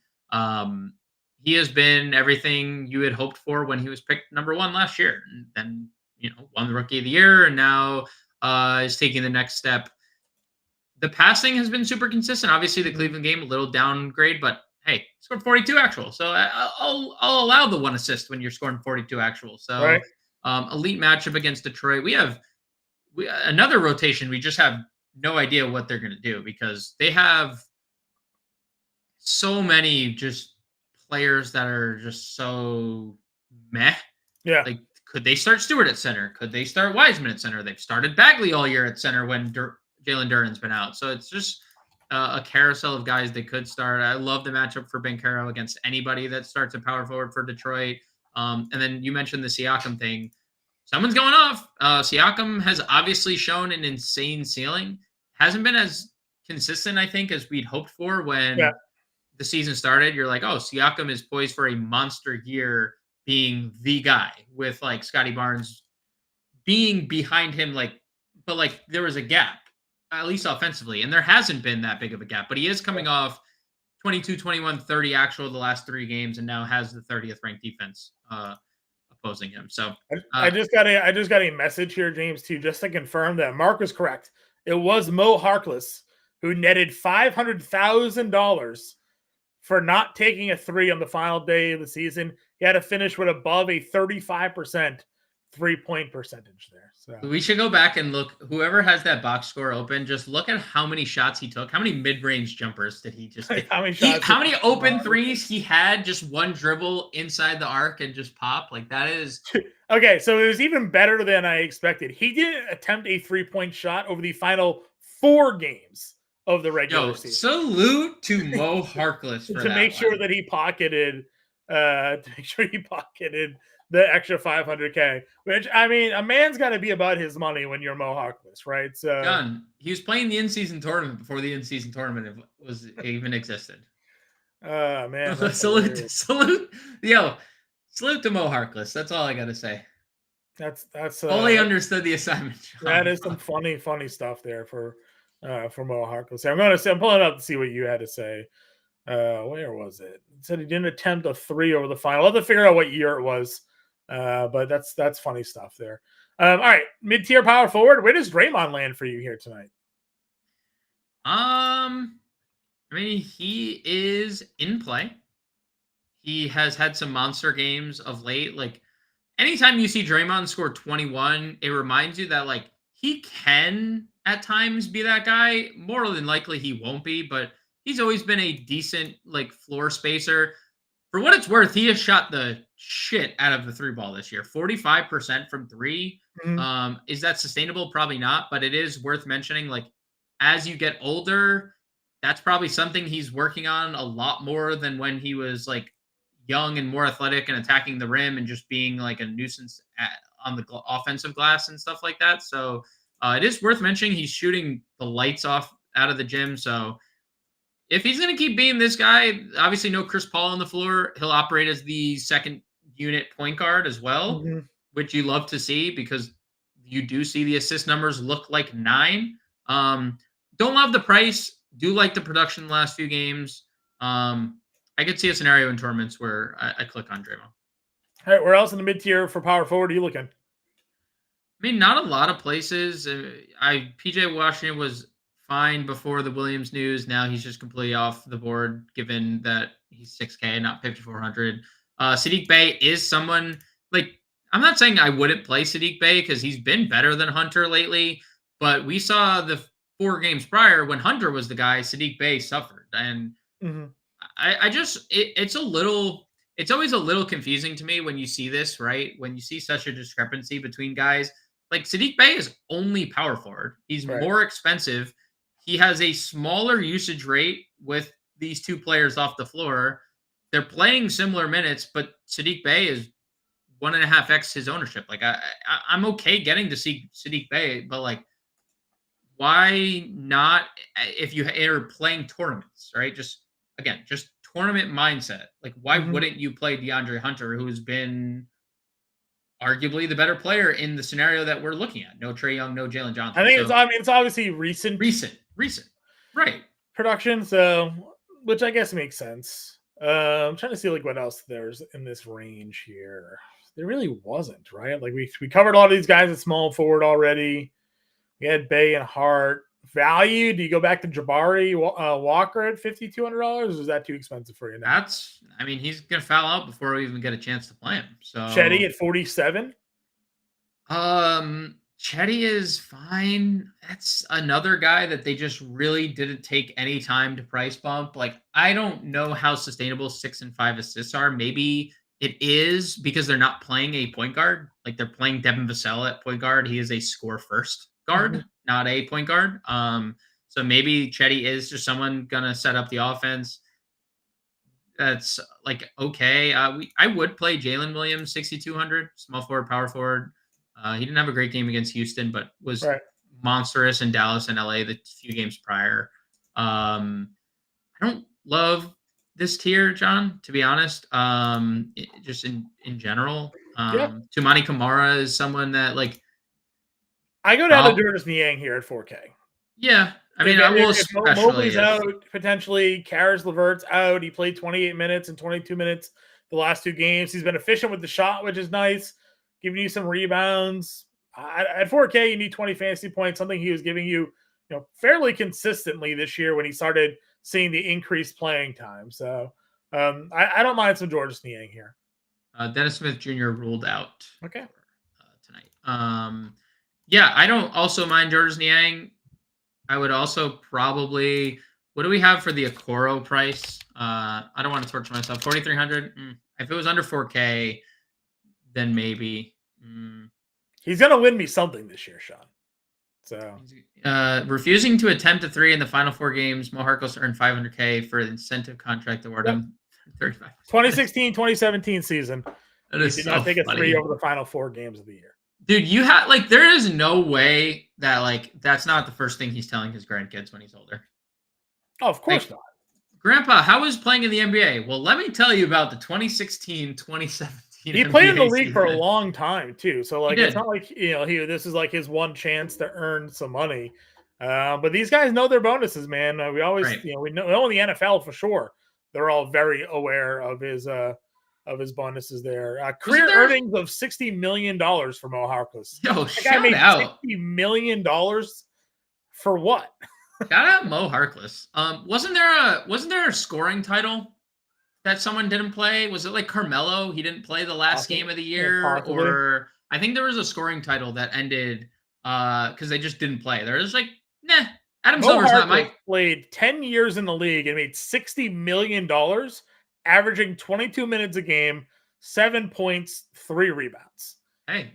He has been everything you had hoped for when he was picked number 1 last year, and then won the Rookie of the Year, and now is taking the next step. The passing has been super consistent. Obviously, the Cleveland game a little downgrade, but hey, scored 42 actual, so I'll allow the 1 assist when you're scoring 42 actual. So right. Elite matchup against Detroit. We have another rotation. We just have no idea what they're going to do because they have so many just players that are just so meh. Yeah. Like, could they start Stewart at center? Could they start Wiseman at center? They've started Bagley all year at center when Jalen Duren's been out. So it's just a carousel of guys they could start. I love the matchup for Boncaro against anybody that starts a power forward for Detroit. And then you mentioned the Siakam thing. Someone's going off. Siakam has obviously shown an insane ceiling. Hasn't been as consistent, I think, as we'd hoped for when the season started. You're like, oh, Siakam is poised for a monster year being the guy, with like Scotty Barnes being behind him, but there was a gap, at least offensively, and there hasn't been that big of a gap, but he is coming off 22, 21, 30 actual the last 3 games, and now has the 30th ranked defense opposing him. So I just got a message here, James, too, just to confirm that Mark was correct. It was Mo Harkless who netted $500,000 for not taking a 3 on the final day of the season. He had to finish with above a 35% 3-point percentage there. So we should go back and look. Whoever has that box score open, just look at how many shots he took. How many mid-range jumpers did he just get? How many open threes he had? Just one dribble inside the arc and just pop. Like, that is okay. So it was even better than I expected. He didn't attempt a 3-point shot over the final 4 games of the regular season. Salute to Mo Harkless to make sure that he pocketed the extra $500K, which, I mean, a man's got to be about his money when you're Mo Harkless, right? So John, he was playing the in-season tournament before the in-season tournament even existed. Man, salute to Mo Harkless. That's all I got to say. That's fully understood the assignment, John. That is some funny stuff there for Mo Harkless. I'm pulling up to see what you had to say Where was it? It said he didn't attempt a 3 over the final. I'll have to figure out what year it was. But that's funny stuff there. All right, mid-tier power forward. Where does Draymond land for you here tonight? I mean, he is in play. He has had some monster games of late. Like, anytime you see Draymond score 21, it reminds you that, like, he can at times be that guy. More than likely, he won't be, but he's always been a decent, like, floor spacer. For what it's worth, he has shot the shit out of the 3 ball this year. 45% from 3. Mhm. Is that sustainable? Probably not, but it is worth mentioning. Like, as you get older, that's probably something he's working on a lot more than when he was like young and more athletic and attacking the rim and just being like a nuisance on the offensive glass and stuff like that. So it is worth mentioning he's shooting the lights off out of the gym. So if he's going to keep being this guy, obviously no Chris Paul on the floor. He'll operate as the second unit point guard as well, Mhm. which you love to see because you do see the assist numbers look like 9. Don't love the price. Do like the production the last few games. I could see a scenario in tournaments where I click on Draymond. All right, where else in the mid-tier for power forward are you looking? I mean, not a lot of places. PJ Washington was fine before the Williams news. Now he's just completely off the board, given that he's 6K, not 5,400. Sadiq Bey is someone like I'm not saying I wouldn't play Sadiq Bey because he's been better than Hunter lately, but we saw the 4 games prior when Hunter was the guy, Sadiq Bey suffered, and Mhm. I just it's a little it's always a little confusing to me when you see this, right? When you see such a discrepancy between guys. Like Sadiq Bey is only power forward. He's Right. more expensive. He has a smaller usage rate with these 2 players off the floor. They're playing similar minutes, but Sadiq Bey is 1.5x his ownership. Like I'm okay getting to see Sadiq Bey, but like why not if you are playing tournaments, right? Just again, just tournament mindset. Like, why Mhm. wouldn't you play DeAndre Hunter, who's been arguably the better player in the scenario that we're looking at? No Trey Young, no Jalen I Johnson. think So it's obviously recent recent, right? production, so which I guess makes sense. I'm trying to see like what else there's in this range here. There really wasn't, right? Like we covered a lot of these guys at small forward already. We had Bay and Hart. Value? Do you go back to Jabari Walker at $5,200? Or is that too expensive for you now? I mean, he's gonna foul out before we even get a chance to play him. Chetty So at 47. Chetty is fine. That's another guy that they just really didn't take any time to price bump. Like, I don't know how sustainable 6 and 5 assists are. Maybe it is because they're not playing a point guard. Like, they're playing Devin Vassell at point guard. He is a score first Mhm. guard, not a point guard. So maybe Chetty is just someone gonna set up the offense. That's like okay. I would play Jalen Williams 6,200 small forward, power forward. He didn't have a great game against Houston, but was Right. monstrous in Dallas and LA the few games prior. I don't love this tier, John, to be honest. Just in general. Yeah. Tumani Kamara is someone that like I go down to prob- Curtis Niang here at 4K. yeah. I mean, I will If especially Mobley's if out, potentially Karis LeVert's out. He played 28 minutes and 22 minutes the last 2 games. He's been efficient with the shot, which is nice, giving you some rebounds. At 4K, you need 20 fantasy points, something he was giving you, fairly consistently this year when he started seeing the increased playing time. So I don't mind some Georges Niang here. Dennis Smith Jr. ruled out Okay. tonight. Yeah, I don't also mind Georges Niang. I would also probably. What do we have for the Okoro price? I don't want to torture myself. 4,300. If it was under 4K, then maybe. He's going to win me something this year, Sean. So Refusing to attempt a 3 in the final 4 games, Mo Harkless earned 500K for incentive contract award. Yep. 35. 2016, 2017 season. That He is did so not take a funny. 3 over the final 4 games of the year. Dude, you have like there is no way that like that's not the first thing he's telling his grandkids when he's older. Oh, of course not. Grandpa, how was playing in the NBA? Well, let me tell you about the 2017. He played in the NBA league for a season. long time too. So like He it's did. not like this is like his one chance to earn some money. But these guys know their bonuses, man. We always Right. we know in the NFL for sure. they're all very aware of his bonuses there. Career earnings of $60 million for Mo Harkless. Yo, that guy made out. $60 million for what? Shout out Mo Harkless. Wasn't there a scoring title that someone didn't play? Was it like Carmelo? He didn't play the last game of the year, or I think there was a scoring title that ended because they just didn't play. They're just like, nah. Adam Silver's not Mike. Played 10 years in the league and made $60 million, averaging 22 minutes a game, 7 points, 3 rebounds. Hey,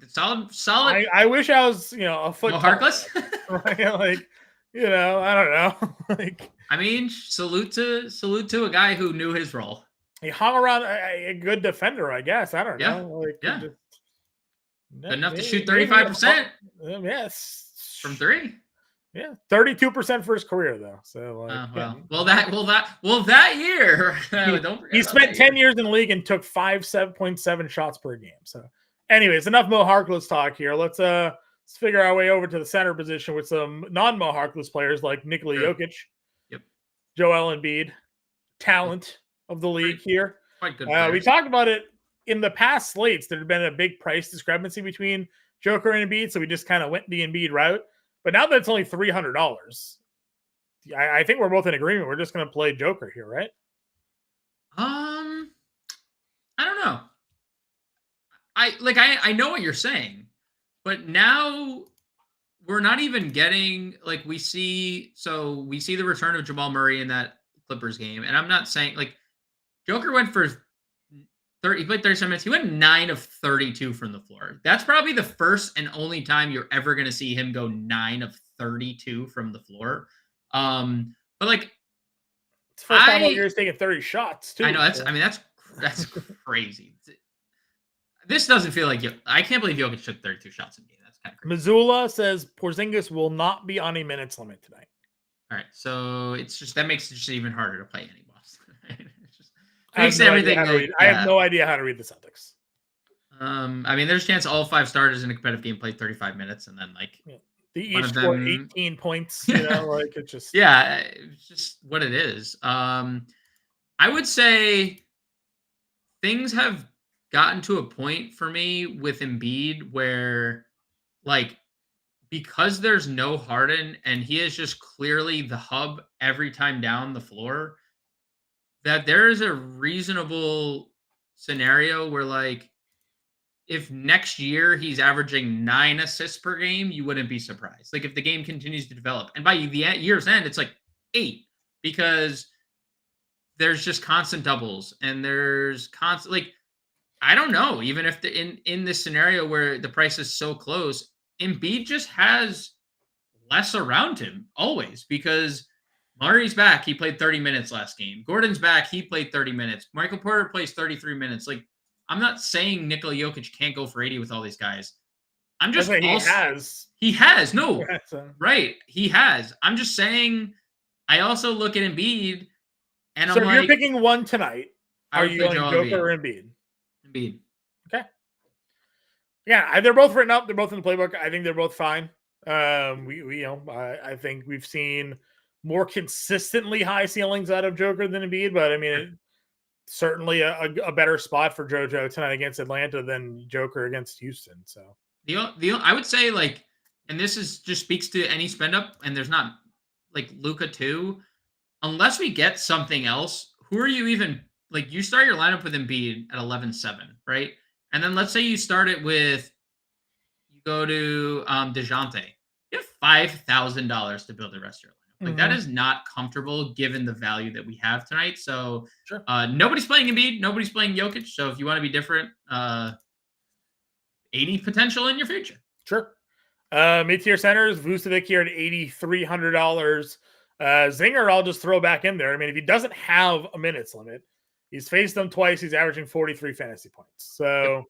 solid. I wish I was, a foot. Mo Harkless. Right? Like, I don't know. Like, I mean, salute to a guy who knew his role. He hung around a good defender, I guess. I don't know. Like, good enough to shoot 35%. Yes, from 3. Yeah, 32% for his career though. So that year, he spent 10 years in the league and took 7.7 shots per game. So, anyways, enough Mo Harkless talk here. Let's figure our way over to the center position with some non-Mo Harkless players like Nikola Jokic, Joel Embiid, talent of the league here. Quite good. We talked about it in the past slates. There had been a big price discrepancy between Joker and Embiid, so we just kind of went the Embiid route. But now that it's only $300, I think we're both in agreement. We're just going to play Joker here, right? I don't know. I know what you're saying, but now we're not even getting we see the return of Jamal Murray in that Clippers game, and I'm not saying Joker went for 30. He played 37 minutes. He went 9 of 32 from the floor. That's probably the first and only time you're ever going to see him go 9 of 32 from the floor. But it's the first time all year he's taking 30 shots too. I know that's crazy. This doesn't feel like I can't believe Jokic took 32 shots in a game. That's kind of crazy. Missoula says Porzingis will not be on a minutes limit tonight. All right, so it's just that makes it just even harder to play any Boston. I have no idea how to read the Celtics. I mean, there's a chance all 5 starters in a competitive game played 35 minutes, and then they each scored 18 points. It's just it's just what it is. I would say things have gotten to a point for me with Embiid where, because there's no Harden and he is just clearly the hub every time down the floor, that there is a reasonable scenario where, if next year he's averaging 9 assists per game, you wouldn't be surprised. If the game continues to develop. And by the year's end, it's 8 because there's just constant doubles and there's constant, I don't know, even if in this scenario where the price is so close, Embiid just has less around him always because Murray's back. He played 30 minutes last game. Gordon's back. He played 30 minutes. Michael Porter plays 33 minutes. I'm not saying Nikola Jokic can't go for 80 with all these guys. I'm just He has. No. Right. He has. I'm just saying I also look at Embiid and I'm if you're picking one tonight, are you going Joker or Embiid? Embiid. Okay. Yeah, they're both written up. They're both in the playbook. I think they're both fine. I think we've seen more consistently high ceilings out of Joker than Embiid, but I mean, certainly a better spot for JoJo tonight against Atlanta than Joker against Houston. So I would say and this is just speaks to any spend up, and there's not Luka too, unless we get something else. Who are you even you start your lineup with Embiid at 11-7, right? And then let's say you start it with you go to DeJounte. You have $5,000 to build the rest of your lineup. That is not comfortable given the value that we have tonight. So sure. Nobody's playing Embiid. Nobody's playing Jokic. So if you want to be different, 80 potential in your future. Sure. Mid-tier centers, Vucevic here at $8,300. Zinger, I'll just throw back in there. I mean, if he doesn't have a minutes limit, he's faced them twice. He's averaging 43 fantasy points. So,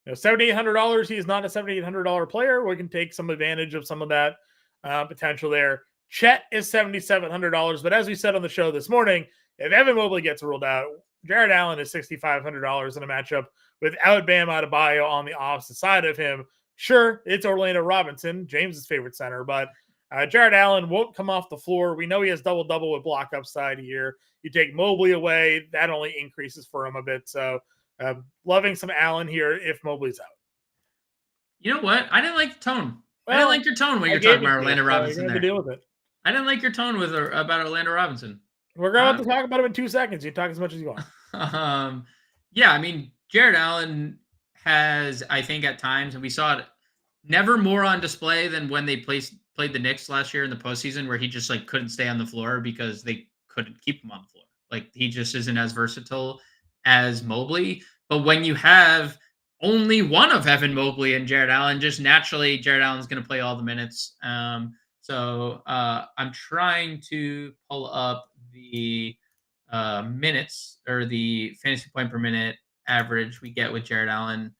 $7,800. He's not a $7,800 player. We can take some advantage of some of that potential there. Chet is $7,700. But as we said on the show this morning, if Evan Mobley gets ruled out, Jared Allen is $6,500 in a matchup without Bam Adebayo on the opposite side of him. Sure, it's Orlando Robinson, James's favorite center, but Jared Allen won't come off the floor. We know he has double-double with block upside here. You take Mobley away, that only increases for him a bit. So loving some Allen here if Mobley's out. You know what? I didn't like the tone. Well, I didn't like your tone when you're talking about Orlando Robinson you're there. to deal with it. I didn't like your tone about Orlando Robinson. We're going to talk about him in 2 seconds. You talk as much as you want. Yeah, I mean, Jared Allen has, I think at times, and we saw it never more on display than when they played the Knicks last year in the postseason, where he just like couldn't stay on the floor because they couldn't keep him on the floor. Like he just isn't as versatile as Mobley. But when you have only one of Evan Mobley and Jared Allen, just naturally Jared Allen's going to play all the minutes. So I'm trying to pull up the minutes or the fantasy point per minute average we get with Jared Allen.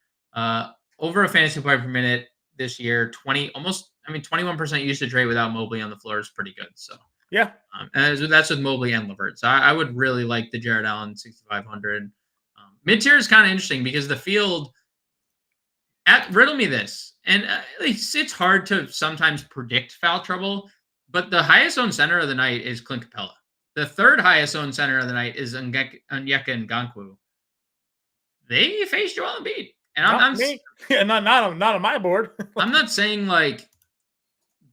Over a fantasy point per minute this year, 21% usage rate without Mobley on the floor is pretty good. So yeah, and that's with Mobley and LeVert. So I would really like the Jared Allen 6,500. Mid tier is kind of interesting because the field. Riddle me this, and it's hard to sometimes predict foul trouble, but the highest owned center of the night is Clint Capella. The third highest owned center of the night is Onyeka Ngankwu. They face Joel Embiid, and not on my board. I'm not saying like,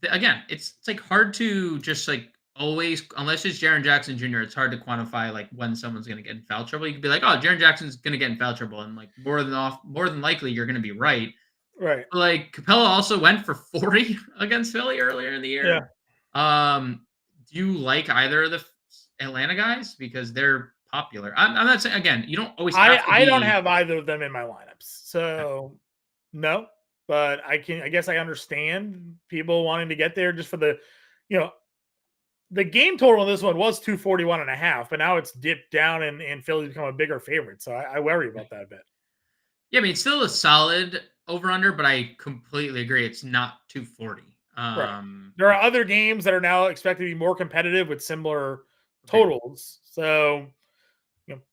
again, it's like hard to just like always, unless it's Jaren Jackson Jr., it's hard to quantify like when someone's going to get in foul trouble. You could be like, oh, Jaren Jackson's going to get in foul trouble, and like more than likely you're going to be right. Right. But, like Capella also went for 40 against Philly earlier in the year. Yeah. Do you like either of the Atlanta guys because they're popular? I'm not saying, again, you don't always. I don't have either of them in my lineups, so no. But I guess I understand people wanting to get there just for the, the game total on this one was 241.5, but now it's dipped down and Philly's become a bigger favorite. So I worry about that a bit. Yeah, I mean, it's still a solid over-under, but I completely agree. It's not 240. Right. There are other games that are now expected to be more competitive with similar totals. So,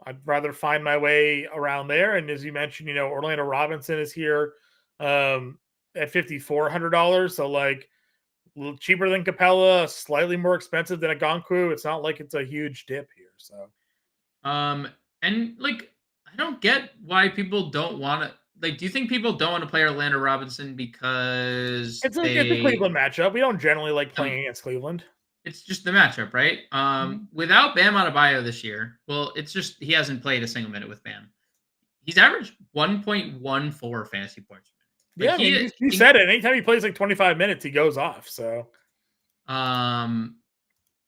I'd rather find my way around there. And as you mentioned, Orlando Robinson is here at $5,400. So like, a little cheaper than Capella, slightly more expensive than a Ngankwu. It's not like it's a huge dip here. So, and like, I don't get why people don't want to. Like, do you think people don't want to play Orlando Robinson because it's a Cleveland matchup? We don't generally like playing against Cleveland. It's just the matchup, right? Without Bam Adebayo this year, well, it's just he hasn't played a single minute with Bam. He's averaged 1.14 fantasy points. Like you said it. Anytime he plays like 25 minutes, he goes off. So,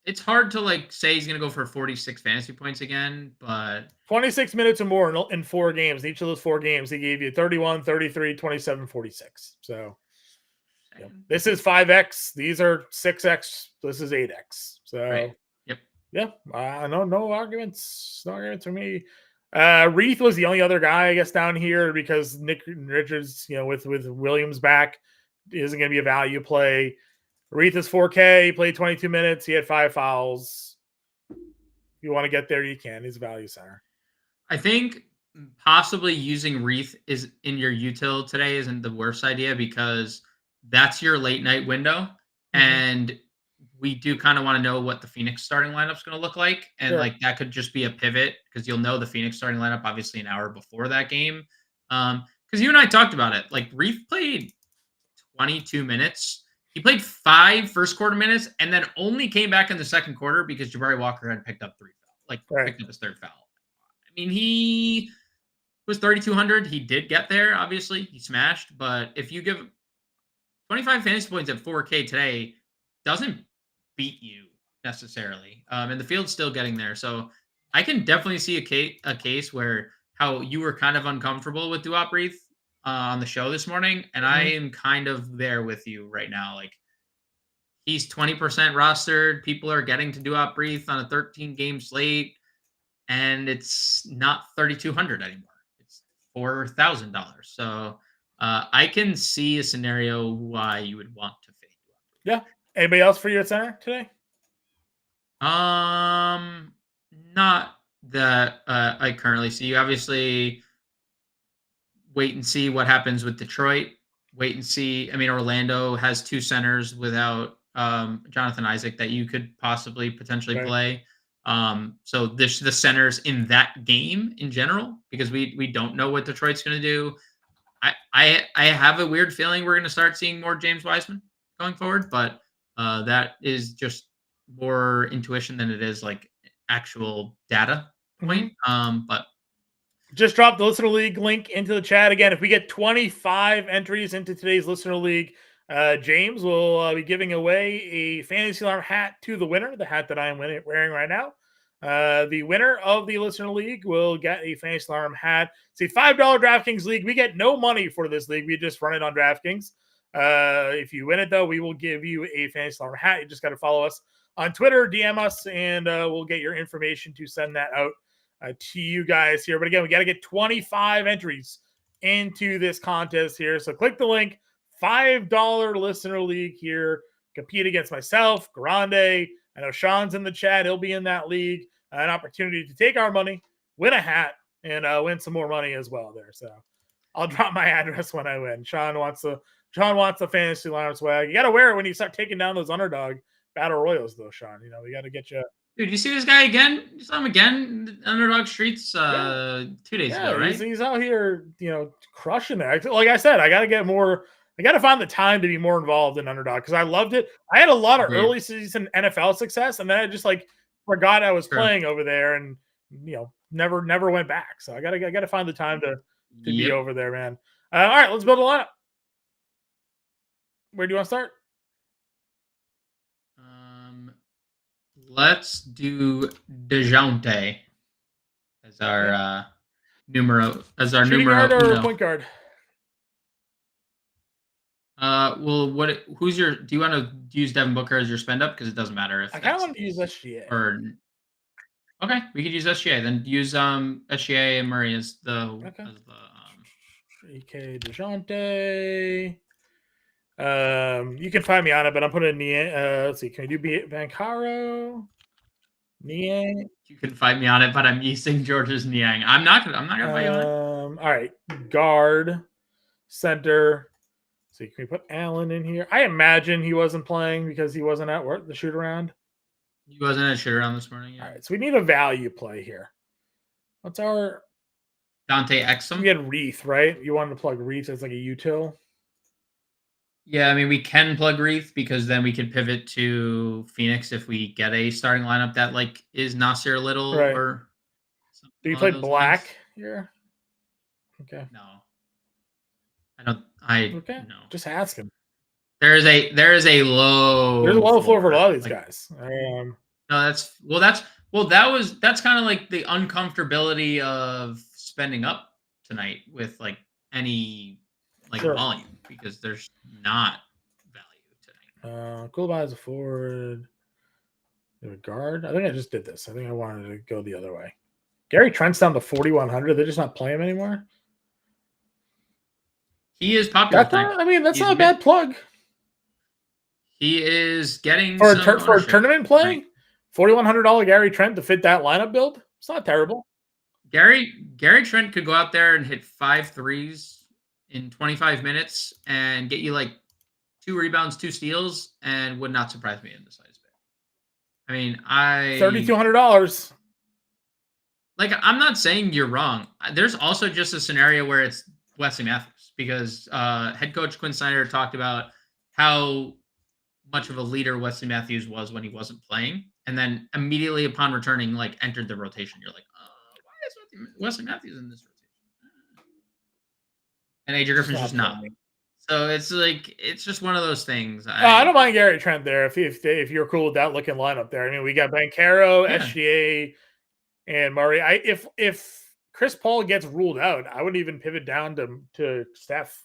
it's hard to like say he's going to go for 46 fantasy points again, but 26 minutes or more in 4 games. Each of those 4 games, he gave you 31, 33, 27, 46. So, this is 5x. These are 6x. This is 8x. So, right. Yep. Yeah. No arguments. No arguments for me. Reith was the only other guy, I guess, down here because Nick Richards, with Williams back, isn't going to be a value play. Reith is 4K. He played 22 minutes. He had 5 fouls. If you want to get there, you can. He's a value center. I think possibly using Reith is in your util today isn't the worst idea because that's your late night window. Mm-hmm. And we do kind of want to know what the Phoenix starting lineup is going to look like. And sure. Like that could just be a pivot because you'll know the Phoenix starting lineup obviously an hour before that game. Because you and I talked about it. Like Reith played 22 minutes. He played 5 first quarter minutes and then only came back in the second quarter because Jabari Walker had picked up 3 fouls. Picked up his 3rd foul. I mean, he was 3,200. He did get there, obviously. He smashed. But if you give 25 fantasy points at 4K today, doesn't beat you necessarily. And the field's still getting there. So I can definitely see a case where how you were kind of uncomfortable with Duop Reith on the show this morning. And I am kind of there with you right now. Like he's 20% rostered. People are getting to Duop Reith on a 13-game slate. And it's not 3,200 anymore. It's $4,000. So I can see a scenario why you would want to fade. Yeah. Anybody else for you at center today? Not that I currently see. Obviously, wait and see what happens with Detroit. Wait and see. I mean, Orlando has 2 centers without Jonathan Isaac that you could possibly potentially Right. play. So the centers in that game in general, because we don't know what Detroit's going to do. I have a weird feeling we're going to start seeing more James Wiseman going forward, but that is just more intuition than it is like actual data point. But just drop the listener league link into the chat again. If we get 25 entries into today's listener league, James will be giving away a fantasy alarm hat to the winner, the hat that I am wearing right now. The winner of the listener league will get a fantasy alarm hat. It's a $5 DraftKings league. We get no money for this league. We just run it on DraftKings. If you win it, though, we will give you a fantasy alarm hat. You just got to follow us on Twitter, DM us, and we'll get your information to send that out to you guys here. But again, we got to get 25 entries into this contest here. So click the link, $5 listener league here. Compete against myself, Grande. I know Sean's in the chat. He'll be in that league. An opportunity to take our money, win a hat, and win some more money as well there. So I'll drop my address when I win. Sean wants the fantasy lineup swag. You got to wear it when you start taking down those underdog battle royals, though, Sean. You know, we got to get you. Dude, you see this guy again? You saw him again in the Underdog Streets 2 days ago, right? He's out here, crushing it. Like I said, I got to get more. I got to find the time to be more involved in Underdog because I loved it. I had a lot of early season NFL success, and then I just forgot I was playing over there, and never went back. So I got to find the time to be over there, man. All right, let's build a lineup. Where do you want to start? Let's do DeJounte as our numero guard or point guard. Who's your? Do you want to use Devin Booker as your spend up? Because it doesn't matter if I kind of want to use SGA. Okay, we could use SGA. Then use SGA and Murray as the. Okay. EK DeJounte. You can find me on it, but I'm putting Niang. Let's see. Can we do Bancaro? Niang. You can find me on it, but I'm using George's Niang. I'm not gonna find you on it. All right. Guard, center. So can we put Allen in here? I imagine he wasn't playing because he wasn't at work, the shoot around. He wasn't at shoot around this morning. Yeah. All right. So we need a value play here. What's our Dante Exum? We had Reith, right? You wanted to plug Reith as like a util. Yeah, I mean, we can plug Reith because then we can pivot to Phoenix if we get a starting lineup that is Nasir Little or. Do you play Black here? Okay. No. I don't. Okay. No. Just ask him. There's a low. There's a low floor for a lot of these guys. No, that's kind of like the uncomfortability of spending up tonight with any volume because there's not value tonight. Cool buy as a forward. A guard. I think I just did this. I think I wanted to go the other way. Gary Trent's down to 4,100. They're just not playing him anymore. He is popular. That's not a bad plug. He is getting for a tournament play. $4,100 Gary Trent to fit that lineup build. It's not terrible. Gary Trent could go out there and hit 5 threes in 25 minutes and get you 2 rebounds, 2 steals, and would not surprise me in the slightest bit. I mean, $3,200. I'm not saying you're wrong. There's also just a scenario where it's Wesley Matthews because head coach Quinn Snyder talked about how much of a leader Wesley Matthews was when he wasn't playing, and then immediately upon returning, entered the rotation. You're like, why is Wesley Matthews in this rotation? And AJ Griffin's just not. So it's just one of those things. I don't mind Gary Trent there if you're cool with that looking lineup there. I mean, we got Bancaro, SGA, and Murray. If Chris Paul gets ruled out, I would even pivot down to Steph.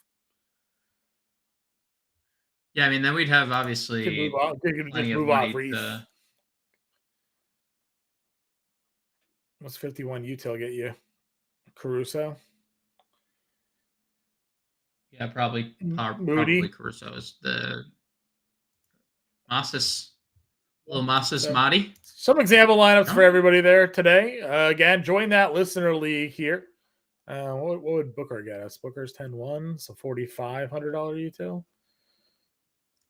Yeah, I mean, then we'd have obviously move off Reith. What's 51 util get you? Caruso? Yeah, probably Caruso is the Masas Madi. Some example lineups for everybody there today. Again, join that listener league here. What would Booker get us? Booker's 10-1, so $4,500 util.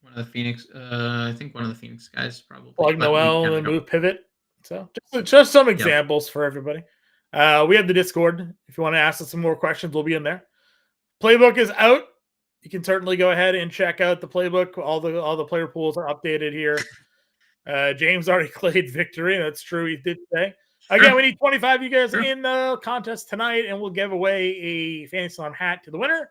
One of the Phoenix, I think one of the Phoenix guys probably. Plug but we Noel gotta and go. move pivot. So just some examples for everybody. We have the Discord. If you want to ask us some more questions, we'll be in there. Playbook is out. You can certainly go ahead and check out the playbook. All the player pools are updated here. James already claimed victory. That's true. He did say. Again, we need 25 you guys in the contest tonight, and we'll give away a Fantasy Slam hat to the winner.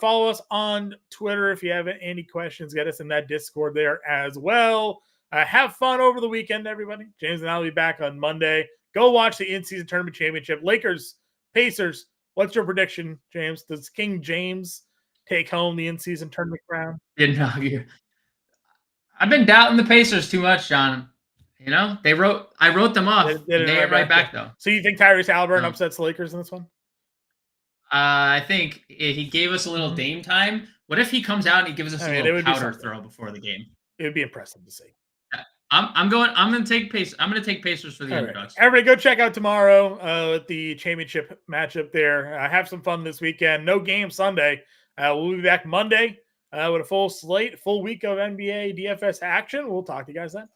Follow us on Twitter if you have any questions. Get us in that Discord there as well. Have fun over the weekend, everybody. James and I will be back on Monday. Go watch the in-season tournament championship. Lakers, Pacers. What's your prediction, James? Does King James take home the in-season tournament crown? I've been doubting the Pacers too much, John. You know, I wrote them off. They ain't right back though. So you think Tyrese Halliburton upsets the Lakers in this one? I think he gave us a little Dame time. What if he comes out and he gives us a little powder throw before the game? It would be impressive to see. I'm going to take Pacers. I'm going to take Pacers for the underdogs. Everybody, go check out tomorrow at the championship matchup there. Have some fun this weekend. No game Sunday. We'll be back Monday with a full slate, full week of NBA DFS action. We'll talk to you guys then.